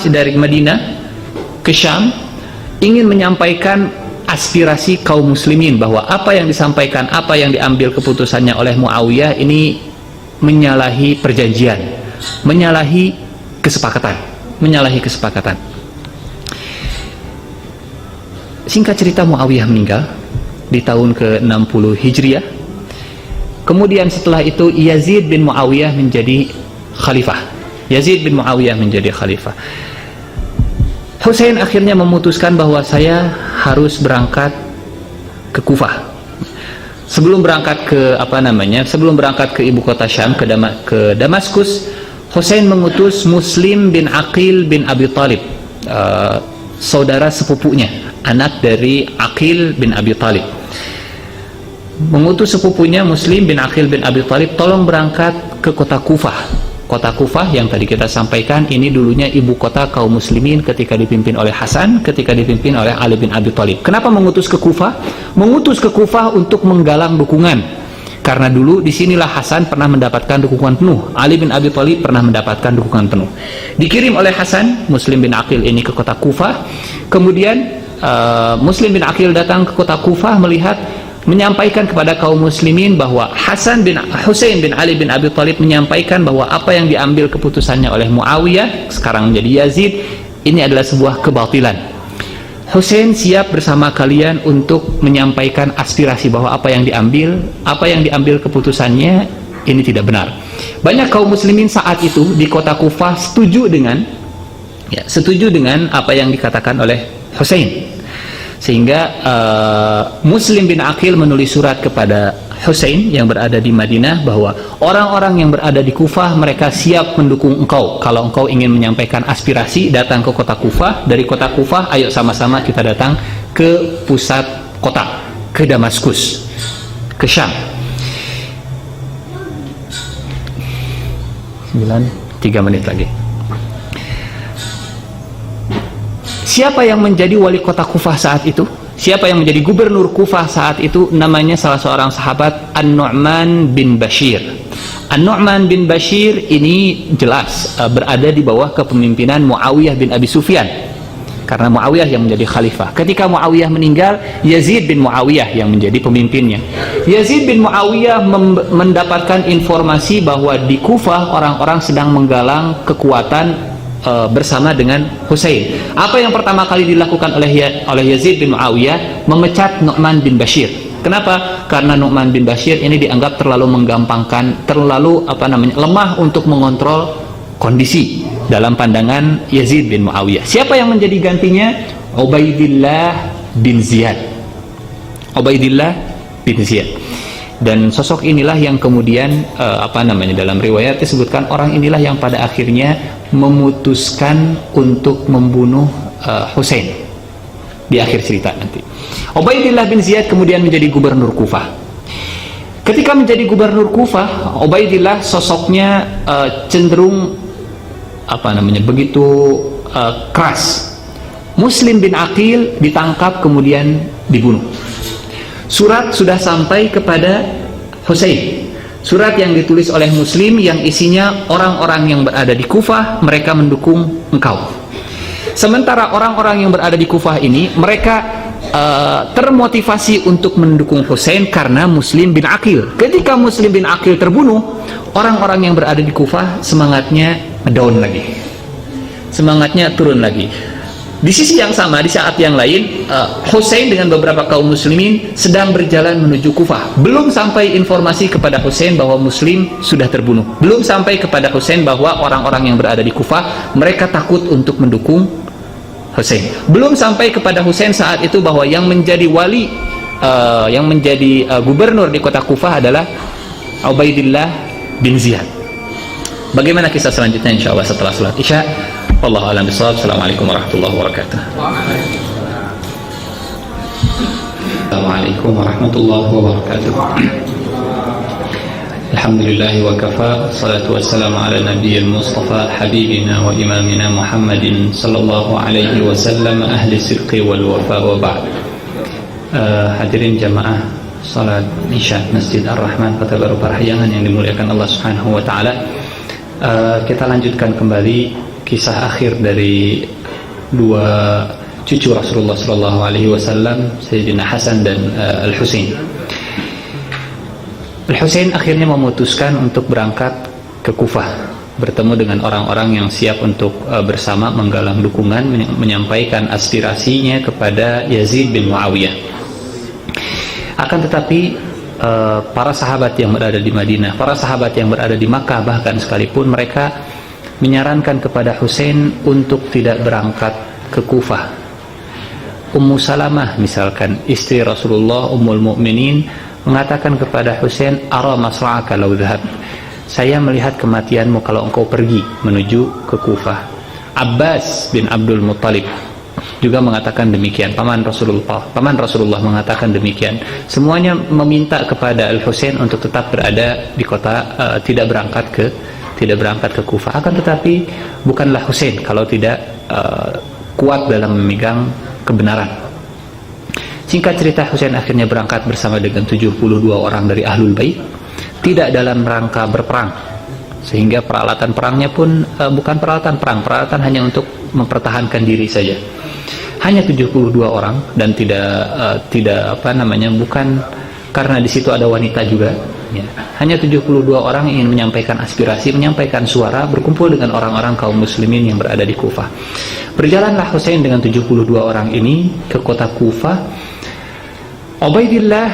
dari Madinah ke Syam, ingin menyampaikan aspirasi kaum muslimin bahwa apa yang disampaikan, apa yang diambil keputusannya oleh Muawiyah ini menyalahi perjanjian, menyalahi kesepakatan. Singkat cerita, Muawiyah meninggal di tahun ke-60 Hijriah. Kemudian setelah itu Yazid bin Muawiyah menjadi khalifah. Husain akhirnya memutuskan bahwa saya harus berangkat ke Kufah. Sebelum berangkat ke ibu kota Syam, ke Damaskus, Husain mengutus Muslim bin Aqil bin Abi Thalib, saudara sepupunya, anak dari Aqil bin Abi Thalib. Mengutus sepupunya Muslim bin Aqil bin Abi Thalib, tolong berangkat ke kota Kufah. Kota Kufah yang tadi kita sampaikan ini dulunya ibu kota kaum muslimin ketika dipimpin oleh Hasan, ketika dipimpin oleh Ali bin Abi Thalib. Kenapa mengutus ke Kufah? Mengutus ke Kufah untuk menggalang dukungan. Karena dulu disinilah Hasan pernah mendapatkan dukungan penuh, Ali bin Abi Thalib pernah mendapatkan dukungan penuh. Dikirim oleh Hasan Muslim bin Aqil ini ke kota Kufah. Kemudian Muslim bin Aqil datang ke kota Kufah menyampaikan kepada kaum muslimin bahwa Husain bin Ali bin Abi Thalib menyampaikan bahwa apa yang diambil keputusannya oleh Muawiyah sekarang menjadi Yazid ini adalah sebuah kebatilan. Husain siap bersama kalian untuk menyampaikan aspirasi bahwa apa yang diambil keputusannya ini tidak benar. Banyak kaum muslimin saat itu di kota Kufah setuju dengan apa yang dikatakan oleh Husain. Sehingga Muslim bin Aqil menulis surat kepada Husain yang berada di Madinah bahwa orang-orang yang berada di Kufah mereka siap mendukung engkau. Kalau engkau ingin menyampaikan aspirasi, datang ke kota Kufah. Dari kota Kufah, ayo sama-sama kita datang ke pusat kota, ke Damaskus, ke Syam. 3 menit lagi. Siapa yang menjadi wali kota Kufah saat itu? Siapa yang menjadi gubernur Kufah saat itu? Namanya salah seorang sahabat, An-Nu'man bin Bashir. An-Nu'man bin Bashir ini jelas berada di bawah kepemimpinan Muawiyah bin Abi Sufyan, karena Muawiyah yang menjadi khalifah. Ketika Muawiyah meninggal, Yazid bin Muawiyah yang menjadi pemimpinnya. Yazid bin Muawiyah mendapatkan informasi bahwa di Kufah orang-orang sedang menggalang kekuatan bersama dengan Husain. Apa yang pertama kali dilakukan oleh Yazid bin Muawiyah? Memecat Nu'man bin Bashir. Kenapa? Karena Nu'man bin Bashir ini dianggap terlalu menggampangkan, terlalu lemah untuk mengontrol kondisi dalam pandangan Yazid bin Muawiyah. Siapa yang menjadi gantinya? Ubaidillah bin Ziyad. Ubaidillah bin Ziyad. Dan sosok inilah yang kemudian dalam riwayat disebutkan orang inilah yang pada akhirnya memutuskan untuk membunuh Husain di akhir cerita nanti. Ubaidillah bin Ziyad kemudian menjadi gubernur Kufah. Ketika menjadi gubernur Kufah, Ubaidillah sosoknya cenderung begitu keras. Muslim bin Aqil ditangkap kemudian dibunuh. Surat sudah sampai kepada Husain. Surat yang ditulis oleh Muslim yang isinya orang-orang yang berada di Kufah mereka mendukung engkau. Sementara orang-orang yang berada di Kufah ini mereka termotivasi untuk mendukung Husain karena Muslim bin Aqil. Ketika Muslim bin Aqil terbunuh, orang-orang yang berada di Kufah semangatnya down lagi, semangatnya turun lagi. Di sisi yang sama, di saat yang lain, Husain dengan beberapa kaum muslimin sedang berjalan menuju Kufah. Belum sampai informasi kepada Husain bahwa Muslim sudah terbunuh. Belum sampai kepada Husain bahwa orang-orang yang berada di Kufah mereka takut untuk mendukung Husain. Belum sampai kepada Husain saat itu bahwa yang menjadi wali, yang menjadi gubernur di kota Kufah adalah Ubaidillah bin Ziyad. Bagaimana kisah selanjutnya insya Allah setelah salat Isya? Wallahu a'lam bishawab. Assalamualaikum warahmatullahi wabarakatuh. Assalamualaikum warahmatullahi wabarakatuh. Alhamdulillah wa kafa, salatu wassalamu ala nabiyil mustafa habibina wa imamina Muhammadin sallallahu alaihi wasallam ahli sidqi wal wafa wa ba'd. Hadirin jamaah salat Isya Masjid Ar-Rahman Kota Baru Parahyangan yang dimuliakan Allah Subhanahu wa taala. Kita lanjutkan kembali kisah akhir dari dua cucu Rasulullah SAW, Sayyidina Hasan dan Al-Husain. Al-Husain akhirnya memutuskan untuk berangkat ke Kufah, bertemu dengan orang-orang yang siap untuk bersama menggalang dukungan, menyampaikan aspirasinya kepada Yazid bin Muawiyah. Akan tetapi para sahabat yang berada di Madinah, para sahabat yang berada di Makkah bahkan sekalipun, mereka menyarankan kepada Husain untuk tidak berangkat ke Kufah. Ummu Salamah misalkan, istri Rasulullah, Ummul Mukminin, mengatakan kepada Husain, ara masra'aka law dhahab. saya melihat kematianmu kalau engkau pergi menuju ke Kufah. Abbas bin Abdul Muttalib juga mengatakan demikian. Paman Rasulullah mengatakan demikian. Semuanya meminta kepada Al-Husain untuk tetap berada di kota, tidak berangkat ke Kufah. Akan tetapi bukanlah Husain kalau tidak kuat dalam memegang kebenaran. Singkat cerita, Husain akhirnya berangkat bersama dengan 72 orang dari Ahlul Bait, tidak dalam rangka berperang, sehingga peralatan perangnya pun bukan peralatan perang, peralatan hanya untuk mempertahankan diri saja. Hanya 72 orang, dan bukan karena di situ ada wanita juga, ya. Hanya 72 orang ingin menyampaikan aspirasi, menyampaikan suara, berkumpul dengan orang-orang kaum muslimin yang berada di Kufah. Berjalanlah Husain dengan 72 orang ini ke kota Kufah. Ubaidillah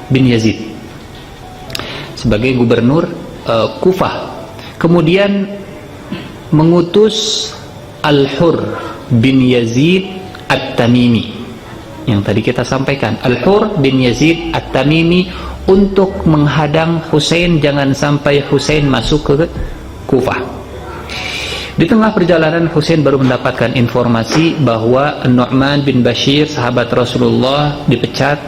bin Yazid sebagai gubernur Kufah kemudian mengutus Al-Hur bin Yazid At-Tamimi yang tadi kita sampaikan. Al-Hur bin Yazid At-Tamimi untuk menghadang Husain, jangan sampai Husain masuk ke Kufah. Di tengah perjalanan, Husain baru mendapatkan informasi bahwa Nu'man bin Bashir, sahabat Rasulullah, dipecat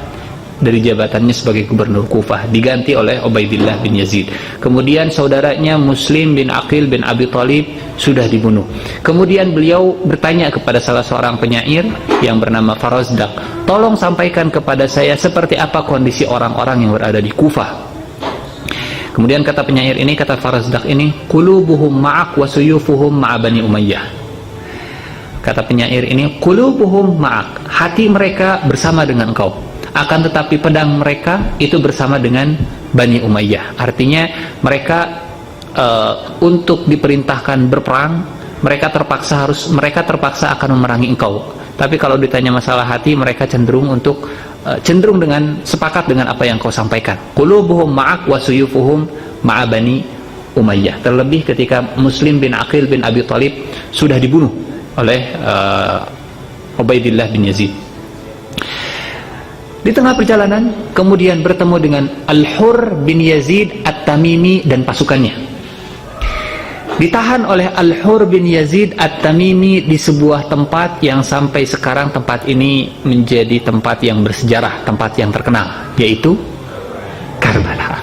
dari jabatannya sebagai gubernur Kufah, diganti oleh Ubaidillah bin Yazid. Kemudian saudaranya Muslim bin Aqil bin Abi Thalib sudah dibunuh. Kemudian beliau bertanya kepada salah seorang penyair yang bernama Farazdaq, tolong sampaikan kepada saya seperti apa kondisi orang-orang yang berada di Kufah. Kemudian kata penyair ini, kata Farazdaq ini, qulubuhum ma'ak wa suyufuhum ma'a Bani Umayyah. Kata penyair ini, qulubuhum ma'ak, hati mereka bersama dengan engkau, akan tetapi pedang mereka itu bersama dengan Bani Umayyah. Artinya mereka untuk diperintahkan berperang, mereka terpaksa akan memerangi engkau. Tapi kalau ditanya masalah hati, mereka cenderung dengan sepakat dengan apa yang kau sampaikan. Qulubuhum ma'ak wa suyufuhum ma'a Bani Umayyah. Terlebih ketika Muslim bin Aqil bin Abi Thalib sudah dibunuh oleh Ubaidillah bin Yazid. Di tengah perjalanan kemudian bertemu dengan Al-Hur bin Yazid At-Tamimi dan pasukannya. Ditahan oleh Al-Hur bin Yazid At-Tamimi di sebuah tempat yang sampai sekarang tempat ini menjadi tempat yang bersejarah, tempat yang terkenal, yaitu Karbala.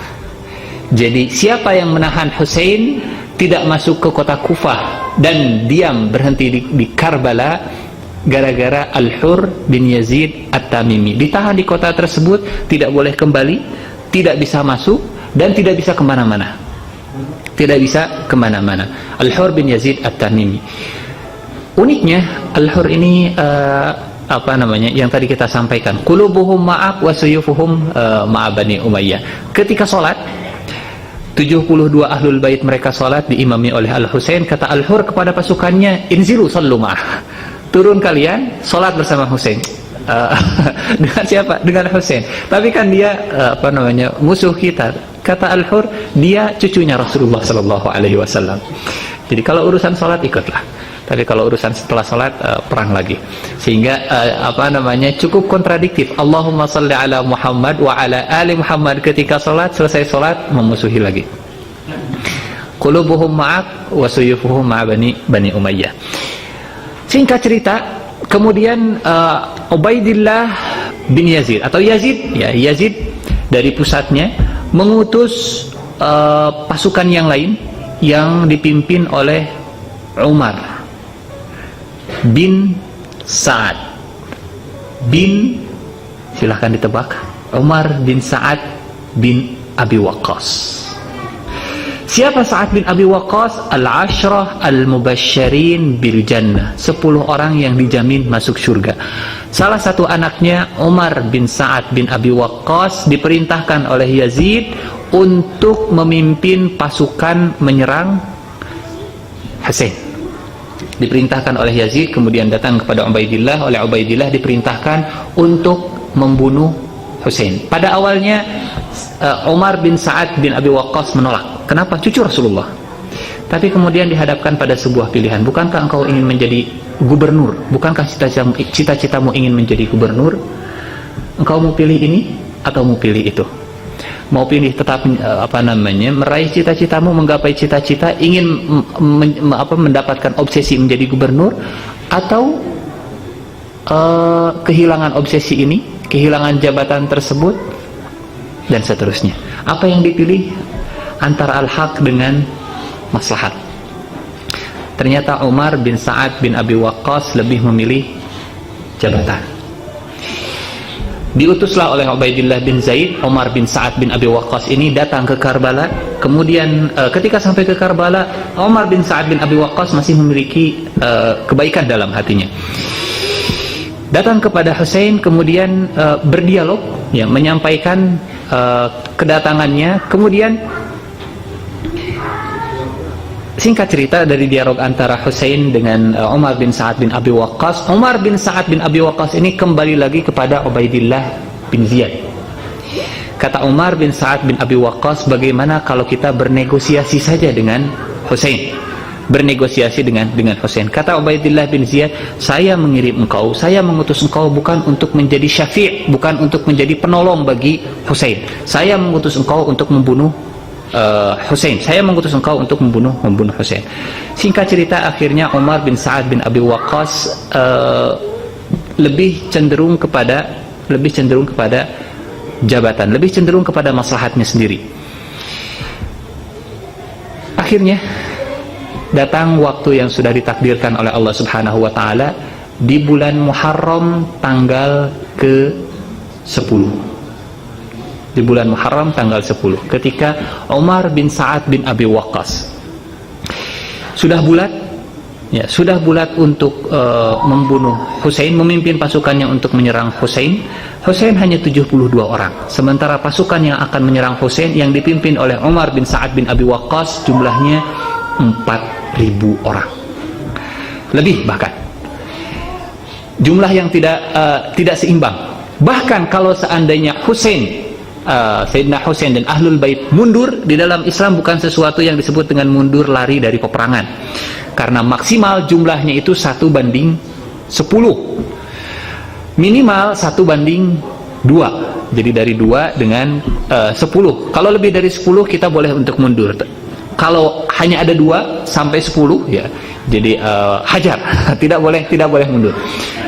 Jadi siapa yang menahan Husain tidak masuk ke kota Kufah dan diam berhenti di Karbala, gara-gara Al-Hur bin Yazid At-Tamimi. Ditahan di kota tersebut, tidak boleh kembali, tidak bisa masuk, dan tidak bisa kemana-mana. Al-Hur bin Yazid At-Tamimi. Uniknya Al-Hur ini yang tadi kita sampaikan, qulubuhum ma'ak wa suyufuhum ma'a Bani Umayyah. Ketika sholat, 72 Ahlul Bait mereka sholat diimami oleh Al-Husain. Kata Al-Hur kepada pasukannya, inzilu sallu ma'ah, turun kalian sholat bersama Husain. Dengan siapa? Dengan Husain. Tapi kan dia musuh kita. Kata Al-Hur, dia cucunya Rasulullah sallallahu alaihi wasallam. Jadi kalau urusan salat ikutlah. Tapi kalau urusan setelah salat perang lagi. Sehingga cukup kontradiktif. Allahumma shalli ala Muhammad wa ala ali Muhammad, ketika salat, selesai salat memusuhi lagi. Qulubuhum ma'ak wa suyufuhum ma'a Bani Umayyah. Singkat cerita, kemudian Ubaidillah bin Yazid atau Yazid dari pusatnya mengutus pasukan yang lain yang dipimpin oleh Umar bin Sa'ad bin, silahkan ditebak, Umar bin Sa'ad bin Abi Waqqas. Siapa Sa'ad bin Abi Waqqas? Al-Ashrah al-Mubasysyirin bil Jannah, 10 orang yang dijamin masuk surga. Salah satu anaknya, Umar bin Sa'ad bin Abi Waqqas, diperintahkan oleh Yazid untuk memimpin pasukan menyerang Husain. Diperintahkan oleh Yazid, kemudian datang kepada Ubaidillah. Oleh Ubaidillah diperintahkan untuk membunuh Husain. Pada awalnya Umar bin Sa'ad bin Abi Waqqas menolak. Kenapa? Cucu Rasulullah. Tapi kemudian dihadapkan pada sebuah pilihan. Bukankah engkau ingin menjadi gubernur? Bukankah cita-citamu ingin menjadi gubernur? Engkau mau pilih ini atau mau pilih itu? mau pilih tetap meraih cita-citamu, menggapai cita-cita, ingin mendapatkan obsesi menjadi gubernur, atau kehilangan obsesi ini, kehilangan jabatan tersebut, dan seterusnya. Apa yang dipilih? Antara al-haq dengan maslahat. Ternyata Umar bin Sa'ad bin Abi Waqqas lebih memilih jabatan. Diutuslah oleh Ubaidillah bin Zaid, Umar bin Sa'ad bin Abi Waqqas ini datang ke Karbala. Kemudian ketika sampai ke Karbala, Umar bin Sa'ad bin Abi Waqqas masih memiliki kebaikan dalam hatinya. Datang kepada Husain, kemudian berdialog, ya, menyampaikan kedatangannya. Kemudian singkat cerita dari dialog antara Husain dengan Umar bin Sa'ad bin Abi Waqqas, Umar bin Sa'ad bin Abi Waqqas ini kembali lagi kepada Ubaidillah bin Ziyad. Kata Umar bin Sa'ad bin Abi Waqqas, bagaimana kalau kita bernegosiasi saja dengan Husain? Bernegosiasi dengan Husain. Kata Ubaidillah bin Ziyad, saya mengirim engkau, saya mengutus engkau bukan untuk menjadi syafi', bukan untuk menjadi penolong bagi Husain. Saya mengutus engkau untuk membunuh Husain. Saya mengutus engkau untuk membunuh Husain. Singkat cerita, akhirnya Umar bin Sa'ad bin Abi Waqqas lebih cenderung kepada jabatan, lebih cenderung kepada maslahatnya sendiri. Akhirnya datang waktu yang sudah ditakdirkan oleh Allah Subhanahu wa taala di bulan Muharram tanggal ke-10. Di bulan Muharram tanggal 10, ketika Umar bin Sa'ad bin Abi Waqqas sudah bulat untuk membunuh Husain, memimpin pasukannya untuk menyerang Husain. Husain hanya 72 orang, sementara pasukan yang akan menyerang Husain yang dipimpin oleh Umar bin Sa'ad bin Abi Waqqas jumlahnya 4.000 orang, lebih, bahkan jumlah yang tidak seimbang. Bahkan kalau seandainya Sayyidina Husain dan Ahlul Bait mundur, di dalam Islam bukan sesuatu yang disebut dengan mundur lari dari peperangan, karena maksimal jumlahnya itu 1:10, minimal 1:2. Jadi dari 2 dengan 10. Kalau lebih dari 10 kita boleh untuk mundur. Kalau hanya ada 2 sampai 10, ya, jadi hajar, tidak boleh mundur.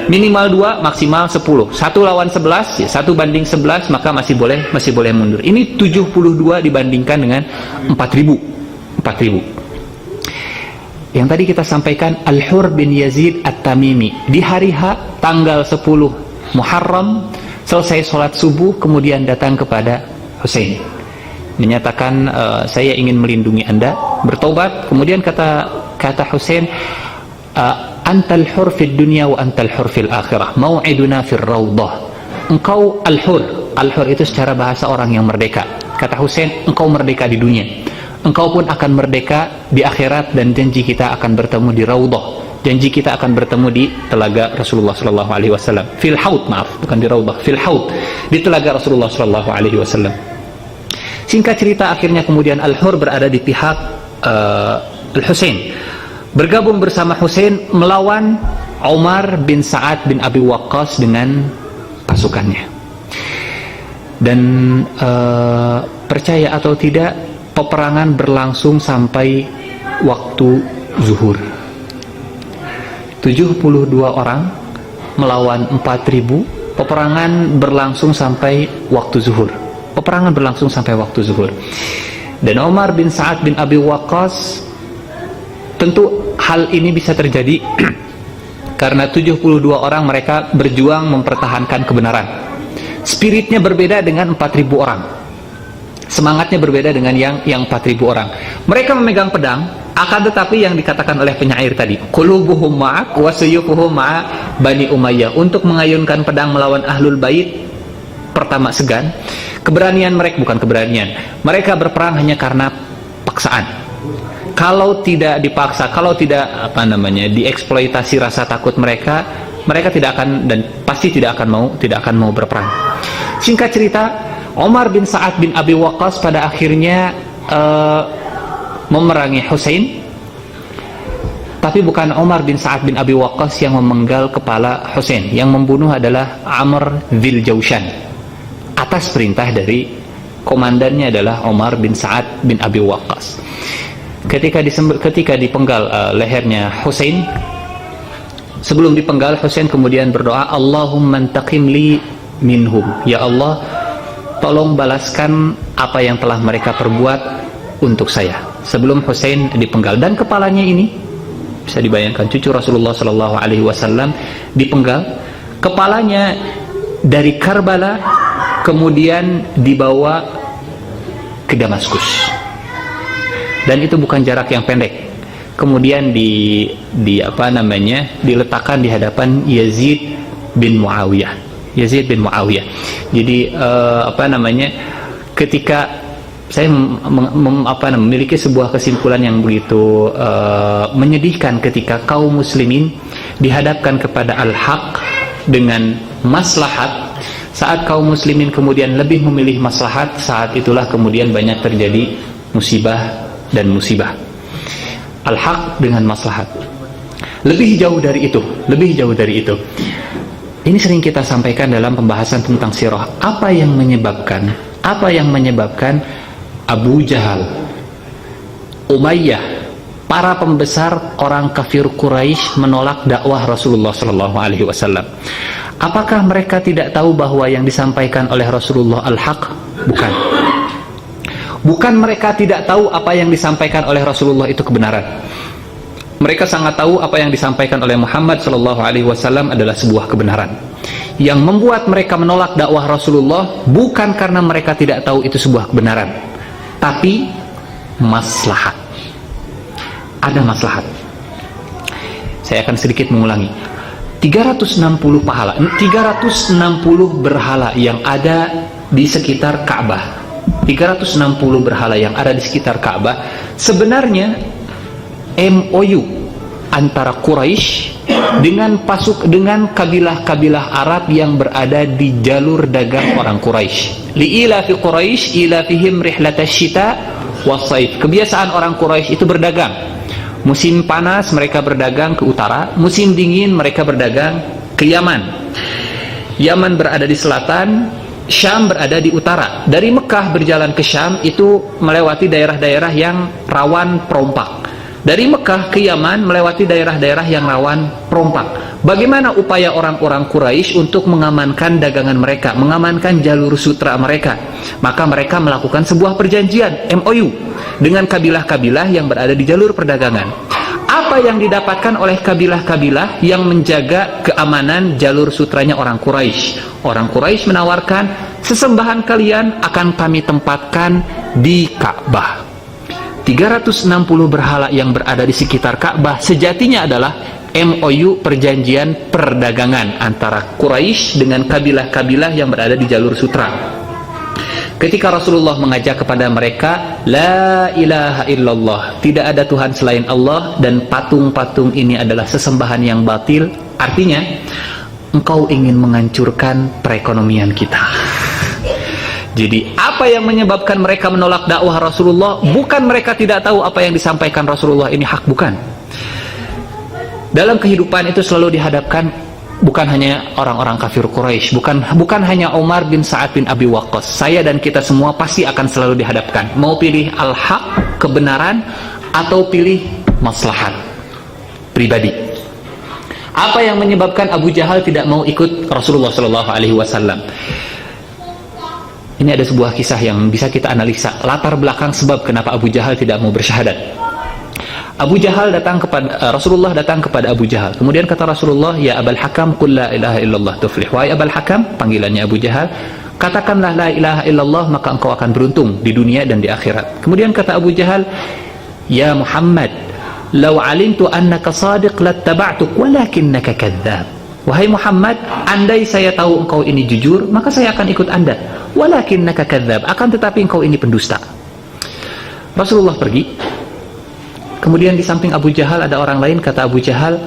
Minimal 2, maksimal 10. 1 lawan 11, ya, 1:11, maka masih boleh mundur. Ini 72 dibandingkan dengan 4.000. Yang tadi kita sampaikan, Al-Hur bin Yazid At-Tamimi di hari H tanggal 10 Muharram selesai sholat subuh, kemudian datang kepada Husain, menyatakan, saya ingin melindungi Anda, bertobat. Kemudian kata Husain, antal hur fid dunya wa antal hur fil akhirah, mau'iduna fir rawdah. Engkau al-hur. Al-hur itu secara bahasa orang yang merdeka. Kata Husain, engkau merdeka di dunia, engkau pun akan merdeka di akhirat, dan janji kita akan bertemu di rawdah. Janji kita akan bertemu di telaga Rasulullah sallallahu alaihi wasallam. Fil haud, maaf, bukan di rawdah, fil haud, di telaga Rasulullah sallallahu alaihi wasallam. Singkat cerita, akhirnya kemudian Al-Hur berada di pihak Al-Husain, bergabung bersama Husain melawan Umar bin Sa'ad bin Abi Waqqas dengan pasukannya. Dan percaya atau tidak, peperangan berlangsung sampai waktu zuhur. 72 orang melawan 4.000. Peperangan berlangsung sampai waktu zuhur. Dan Umar bin Sa'ad bin Abi Waqqas, tentu hal ini bisa terjadi karena 72 orang mereka berjuang mempertahankan kebenaran. Spiritnya berbeda dengan 4.000 orang. Semangatnya berbeda dengan yang 4.000 orang. Mereka memegang pedang, akan tetapi yang dikatakan oleh penyair tadi, qulubuhum ma'ak wa suyufuhum ma'a Bani Umayyah, untuk mengayunkan pedang melawan Ahlul Bait, pertama segan. Keberanian mereka, bukan keberanian, mereka berperang hanya karena paksaan. Kalau tidak dipaksa, kalau tidak dieksploitasi rasa takut mereka tidak akan, dan pasti tidak akan mau berperang. Singkat cerita, Umar bin Sa'ad bin Abi Waqqas pada akhirnya memerangi Husain, tapi bukan Umar bin Sa'ad bin Abi Waqqas yang memenggal kepala Husain. Yang membunuh adalah Amr dzil Jaushan atas perintah dari komandannya adalah Umar bin Sa'ad bin Abi Waqqas. Ketika dipenggal lehernya Husain, sebelum dipenggal, Husain kemudian berdoa, Allahumma antaqim li minhum, ya Allah tolong balaskan apa yang telah mereka perbuat untuk saya. Sebelum Husain dipenggal, dan kepalanya ini bisa dibayangkan, cucu Rasulullah Shallallahu Alaihi Wasallam dipenggal, kepalanya dari Karbala kemudian dibawa ke Damaskus, dan itu bukan jarak yang pendek. Kemudian diletakkan di hadapan Yazid bin Muawiyah. Jadi ketika saya memiliki sebuah kesimpulan yang begitu menyedihkan, ketika kaum muslimin dihadapkan kepada al-haq dengan maslahat, saat kaum muslimin kemudian lebih memilih maslahat, saat itulah kemudian banyak terjadi musibah dan musibah. Al-haq dengan maslahat. Lebih jauh dari itu. Ini sering kita sampaikan dalam pembahasan tentang sirah. Apa yang menyebabkan Abu Jahal, Umayyah, para pembesar orang kafir Quraisy menolak dakwah Rasulullah Shallallahu Alaihi Wasallam? Apakah mereka tidak tahu bahwa yang disampaikan oleh Rasulullah al-haq? Bukan mereka tidak tahu apa yang disampaikan oleh Rasulullah itu kebenaran. Mereka sangat tahu apa yang disampaikan oleh Muhammad Shallallahu Alaihi Wasallam adalah sebuah kebenaran. Yang membuat mereka menolak dakwah Rasulullah bukan karena mereka tidak tahu itu sebuah kebenaran, tapi maslahat. Ada maslahat. Saya akan sedikit mengulangi. 360 berhala yang ada di sekitar Ka'bah. 360 berhala yang ada di sekitar Ka'bah sebenarnya MOU antara Quraisy dengan kabilah-kabilah Arab yang berada di jalur dagang orang Quraisy. Li'ilafi Quraisy ilafihim rihlatash shita was-saif. Kebiasaan orang Quraisy itu berdagang. Musim panas mereka berdagang ke utara, musim dingin mereka berdagang ke Yaman. Yaman berada di selatan, Syam berada di utara. Dari Mekah berjalan ke Syam itu melewati daerah-daerah yang rawan perompak. Dari Mekah ke Yaman melewati daerah-daerah yang rawan perompak. Bagaimana upaya orang-orang Quraisy untuk mengamankan dagangan mereka, mengamankan jalur sutra mereka? Maka mereka melakukan sebuah perjanjian MOU dengan kabilah-kabilah yang berada di jalur perdagangan. Apa yang didapatkan oleh kabilah-kabilah yang menjaga keamanan jalur sutranya orang Quraisy? Orang Quraisy menawarkan, sesembahan kalian akan kami tempatkan di Ka'bah. 360 berhala yang berada di sekitar Ka'bah sejatinya adalah MOU, perjanjian perdagangan antara Quraisy dengan kabilah-kabilah yang berada di jalur sutra. Ketika Rasulullah mengajak kepada mereka, La ilaha illallah, tidak ada Tuhan selain Allah, dan patung-patung ini adalah sesembahan yang batil. Artinya, engkau ingin menghancurkan perekonomian kita. Jadi, apa yang menyebabkan mereka menolak dakwah Rasulullah? Bukan mereka tidak tahu apa yang disampaikan Rasulullah ini hak, bukan. Dalam kehidupan itu selalu dihadapkan bukan hanya orang-orang kafir Quraisy, bukan hanya Umar bin Sa'ad bin Abi Waqqas. Saya dan kita semua pasti akan selalu dihadapkan. Mau pilih al-haq, kebenaran, atau pilih maslahat pribadi. Apa yang menyebabkan Abu Jahal tidak mau ikut Rasulullah Shallallahu Alaihi Wasallam? Ini ada sebuah kisah yang bisa kita analisa latar belakang sebab kenapa Abu Jahal tidak mau bersyahadat. Rasulullah datang kepada Abu Jahal. Kemudian kata Rasulullah, Ya Abul Hakam, qul la ilaha illallah tuflih. Wahai Abul Hakam, panggilannya Abu Jahal, katakanlah la ilaha illallah, maka engkau akan beruntung di dunia dan di akhirat. Kemudian kata Abu Jahal, Ya Muhammad, law alimtu annaka sadiq lattaba'tuk walakinnaka kadzdzab. Wahai Muhammad, andai saya tahu engkau ini jujur, maka saya akan ikut Anda. Walakinnaka kadzdzab, akan tetapi engkau ini pendusta. Rasulullah pergi. Kemudian di samping Abu Jahal ada orang lain. Kata Abu Jahal,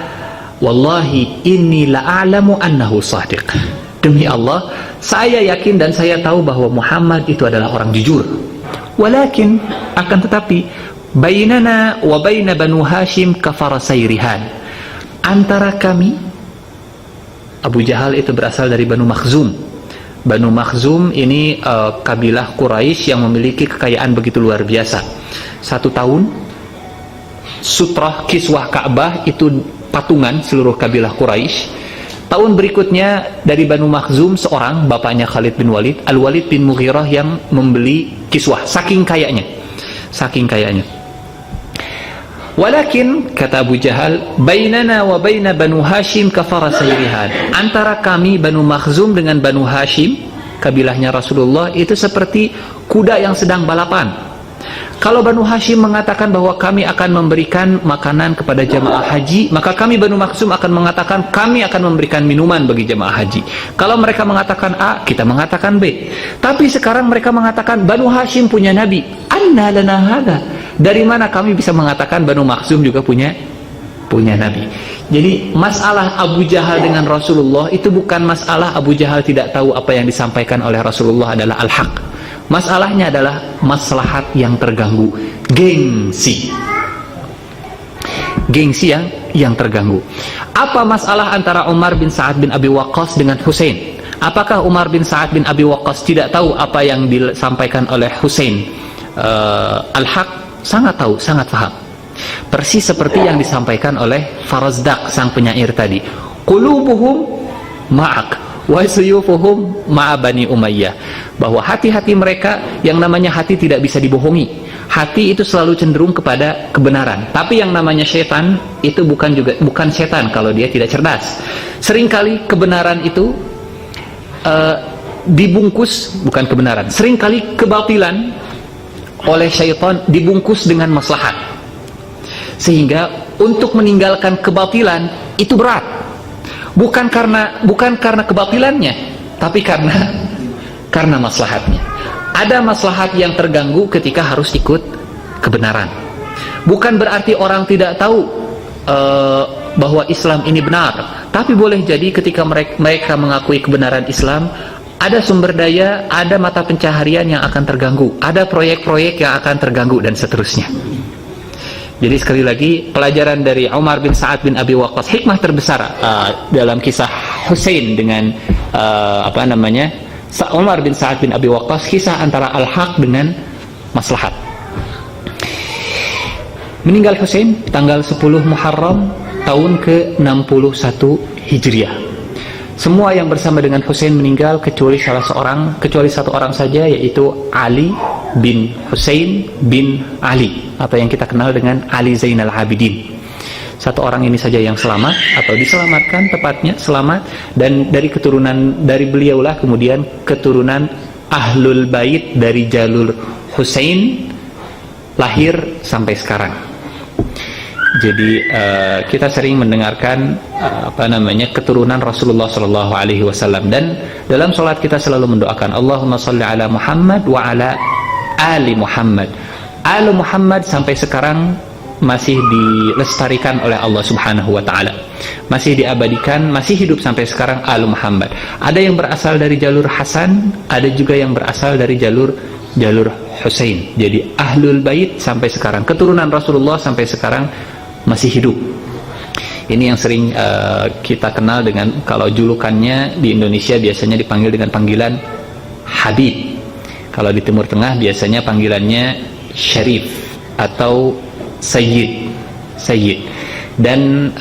Wallahi inni la'alamu annahu sadiq. Demi Allah, saya yakin dan saya tahu bahwa Muhammad itu adalah orang jujur. Walakin, akan tetapi, bainana wa baina Banu Hashim kafarasai rihan. Antara kami, Abu Jahal itu berasal dari Banu Makhzum. Banu Makhzum ini kabilah Quraisy yang memiliki kekayaan begitu luar biasa. 1 tahun sutrah kiswah Ka'bah itu patungan seluruh kabilah Quraisy. Tahun berikutnya dari Banu Makhzum seorang, bapaknya Khalid bin Walid, Al-Walid bin Mughirah, yang membeli kiswah, saking kayanya. Walakin, kata Abu Jahal, bainana wa baina Banu Hashim kafarasai rihan. Antara kami Banu Makhzum dengan Banu Hashim, kabilahnya Rasulullah, itu seperti kuda yang sedang balapan. Kalau Banu Hashim mengatakan bahwa kami akan memberikan makanan kepada jamaah haji, maka kami Banu Makhzum akan mengatakan kami akan memberikan minuman bagi jamaah haji. Kalau mereka mengatakan A, kita mengatakan B. Tapi sekarang mereka mengatakan Banu Hashim punya nabi. Anna lana hadza? Dari mana kami bisa mengatakan Banu Makhzum juga punya nabi? Jadi masalah Abu Jahal dengan Rasulullah itu bukan masalah Abu Jahal tidak tahu apa yang disampaikan oleh Rasulullah adalah al-haq. Masalahnya adalah maslahat yang terganggu, gengsi yang terganggu. Apa masalah antara Umar bin Sa'ad bin Abi Waqqas dengan Husain? Apakah Umar bin Sa'ad bin Abi Waqqas tidak tahu apa yang disampaikan oleh Husain? Al-haq, sangat tahu, sangat paham. Persis seperti yang disampaikan oleh Farazdaq, sang penyair tadi. Qulubuhum ma'ak wa suyufuhum ma'a Bani Umayyah. Bahwa hati-hati mereka, yang namanya hati tidak bisa dibohongi. Hati itu selalu cenderung kepada kebenaran. Tapi yang namanya setan itu bukan setan kalau dia tidak cerdas. Seringkali kebenaran itu dibungkus, bukan kebenaran. Seringkali kebatilan oleh syaitan dibungkus dengan maslahat. Sehingga untuk meninggalkan kebatilan itu berat. Bukan karena kebatilannya, tapi karena maslahatnya. Ada maslahat yang terganggu ketika harus ikut kebenaran. Bukan berarti orang tidak tahu bahwa Islam ini benar, tapi boleh jadi ketika mereka mengakui kebenaran Islam, ada sumber daya, ada mata pencaharian yang akan terganggu, ada proyek-proyek yang akan terganggu, dan seterusnya. Jadi sekali lagi, pelajaran dari Umar bin Sa'ad bin Abi Waqqas, hikmah terbesar dalam kisah Husain dengan Umar bin Sa'ad bin Abi Waqqas, kisah antara al-haq dengan maslahat. Meninggal Husain tanggal 10 Muharram tahun ke-61 Hijriah. Semua yang bersama dengan Husain meninggal kecuali satu orang saja, yaitu Ali bin Husain bin Ali, atau yang kita kenal dengan Ali Zainal Abidin. Satu orang ini saja yang selamat, atau diselamatkan, tepatnya selamat, dan dari beliaulah kemudian keturunan Ahlul Bait dari jalur Husain lahir sampai sekarang. Jadi kita sering mendengarkan keturunan Rasulullah Shallallahu Alaihi Wasallam, dan dalam sholat kita selalu mendoakan Allahumma sholli ala Muhammad wa ala ali Muhammad. Ali Muhammad sampai sekarang masih dilestarikan oleh Allah Subhanahu wa Ta'ala, masih diabadikan, masih hidup sampai sekarang Ali Muhammad. Ada yang berasal dari jalur Hasan, ada juga yang berasal dari jalur Husain. Jadi Ahlul Bait sampai sekarang, keturunan Rasulullah sampai sekarang masih hidup. Ini yang sering kita kenal dengan, kalau julukannya di Indonesia biasanya dipanggil dengan panggilan Habib. Kalau di Timur Tengah biasanya panggilannya Syarif atau Sayyid. Dan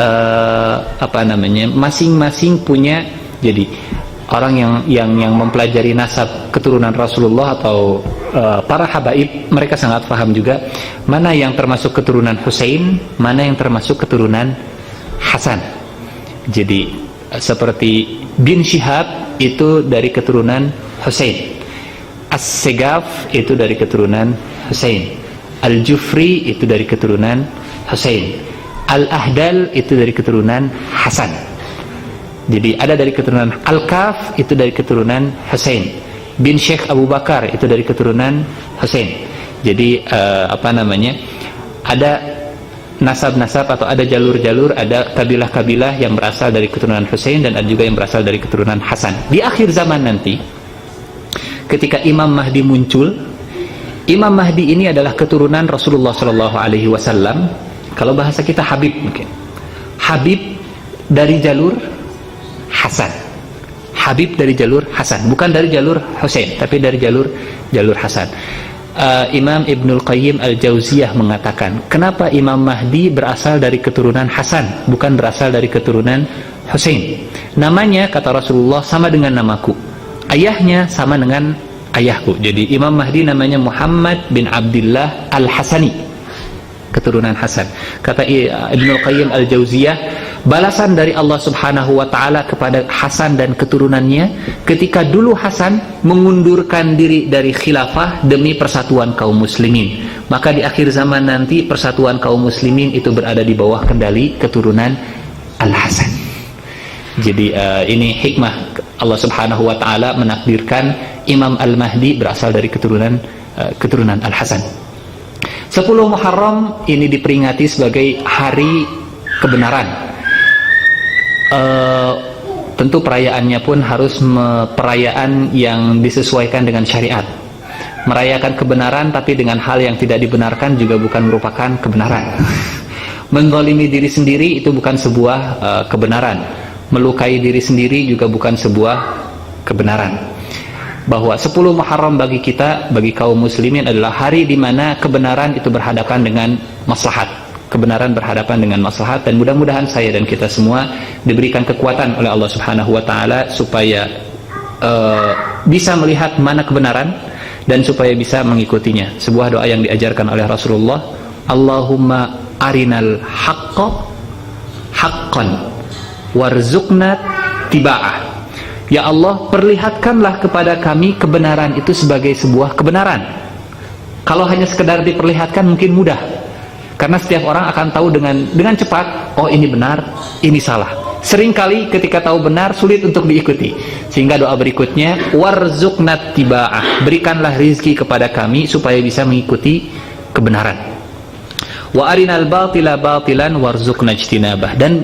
masing-masing punya, jadi orang yang mempelajari nasab keturunan Rasulullah atau para habaib, mereka sangat paham juga mana yang termasuk keturunan Husain, mana yang termasuk keturunan Hasan. Jadi seperti bin Syihab itu dari keturunan Husain, As-Segaf itu dari keturunan Husain, Al-Jufri itu dari keturunan Husain, Al-Ahdal itu dari keturunan Hasan. Jadi ada dari keturunan Al-Kaf itu dari keturunan Husain, bin Syekh Abu Bakar itu dari keturunan Husain. Jadi ada nasab-nasab atau ada jalur-jalur, ada kabilah-kabilah yang berasal dari keturunan Husain, dan ada juga yang berasal dari keturunan Hasan. Di akhir zaman nanti, ketika Imam Mahdi muncul, Imam Mahdi ini adalah keturunan Rasulullah Shallallahu Alaihi Wasallam. Kalau bahasa kita Habib, mungkin Habib dari jalur Hasan. Habib dari jalur Hasan, bukan dari jalur Husain, tapi dari jalur Hasan. Imam Ibnul Qayyim Al-Jauziyah mengatakan, kenapa Imam Mahdi berasal dari keturunan Hasan, bukan berasal dari keturunan Husain? Namanya, kata Rasulullah, sama dengan namaku, ayahnya sama dengan ayahku. Jadi Imam Mahdi namanya Muhammad bin Abdullah Al-Hasani, keturunan Hasan. Kata Ibnul Qayyim Al-Jauziyah, balasan dari Allah Subhanahu wa ta'ala kepada Hasan dan keturunannya ketika dulu Hasan mengundurkan diri dari khilafah demi persatuan kaum muslimin, maka di akhir zaman nanti persatuan kaum muslimin itu berada di bawah kendali keturunan Al-Hasan. Jadi ini hikmah Allah Subhanahu wa ta'ala menakdirkan Imam Al-Mahdi berasal dari keturunan Al-Hasan. 10 Muharram ini diperingati sebagai hari kebenaran. Tentu perayaannya pun harus perayaan yang disesuaikan dengan syariat. Merayakan kebenaran tapi dengan hal yang tidak dibenarkan juga bukan merupakan kebenaran. Menzalimi diri sendiri itu bukan sebuah kebenaran. Melukai diri sendiri juga bukan sebuah kebenaran. Bahwa 10 Muharram bagi kita, bagi kaum muslimin, adalah hari di mana kebenaran itu berhadapan dengan maslahat. Kebenaran berhadapan dengan maslahat, dan mudah-mudahan saya dan kita semua diberikan kekuatan oleh Allah Subhanahu wa ta'ala supaya bisa melihat mana kebenaran dan supaya bisa mengikutinya. Sebuah doa yang diajarkan oleh Rasulullah, Allahumma arinal haqqa haqqan warzuqna tiba'ah. Ya Allah, perlihatkanlah kepada kami kebenaran itu sebagai sebuah kebenaran. Kalau hanya sekedar diperlihatkan mungkin mudah, karena setiap orang akan tahu dengan cepat, oh ini benar, ini salah. Seringkali ketika tahu benar sulit untuk diikuti. Sehingga doa berikutnya, warzuqna tiba'ah, berikanlah rizki kepada kami supaya bisa mengikuti kebenaran. Wa arinal batila batilan warzuqna ijtinabah, dan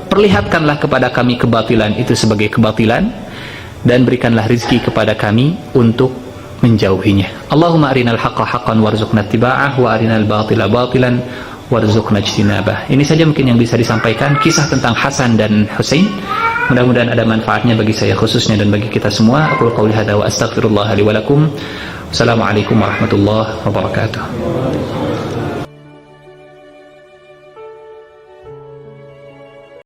perlihatkanlah kepada kami kebatilan itu sebagai kebatilan, dan berikanlah rizki kepada kami untuk menjauhinya. Allahumma arinal haqqa haqqan warzuqna tiba'ah wa arinal batila batilan warzuqna ijtinabah. Ini saja mungkin yang bisa disampaikan, kisah tentang Hasan dan Husain. Mudah-mudahan ada manfaatnya bagi saya khususnya dan bagi kita semua. Aqulu qouli hadza wa astaghfirullah li wa lakum. Wassalamualaikum warahmatullahi wabarakatuh.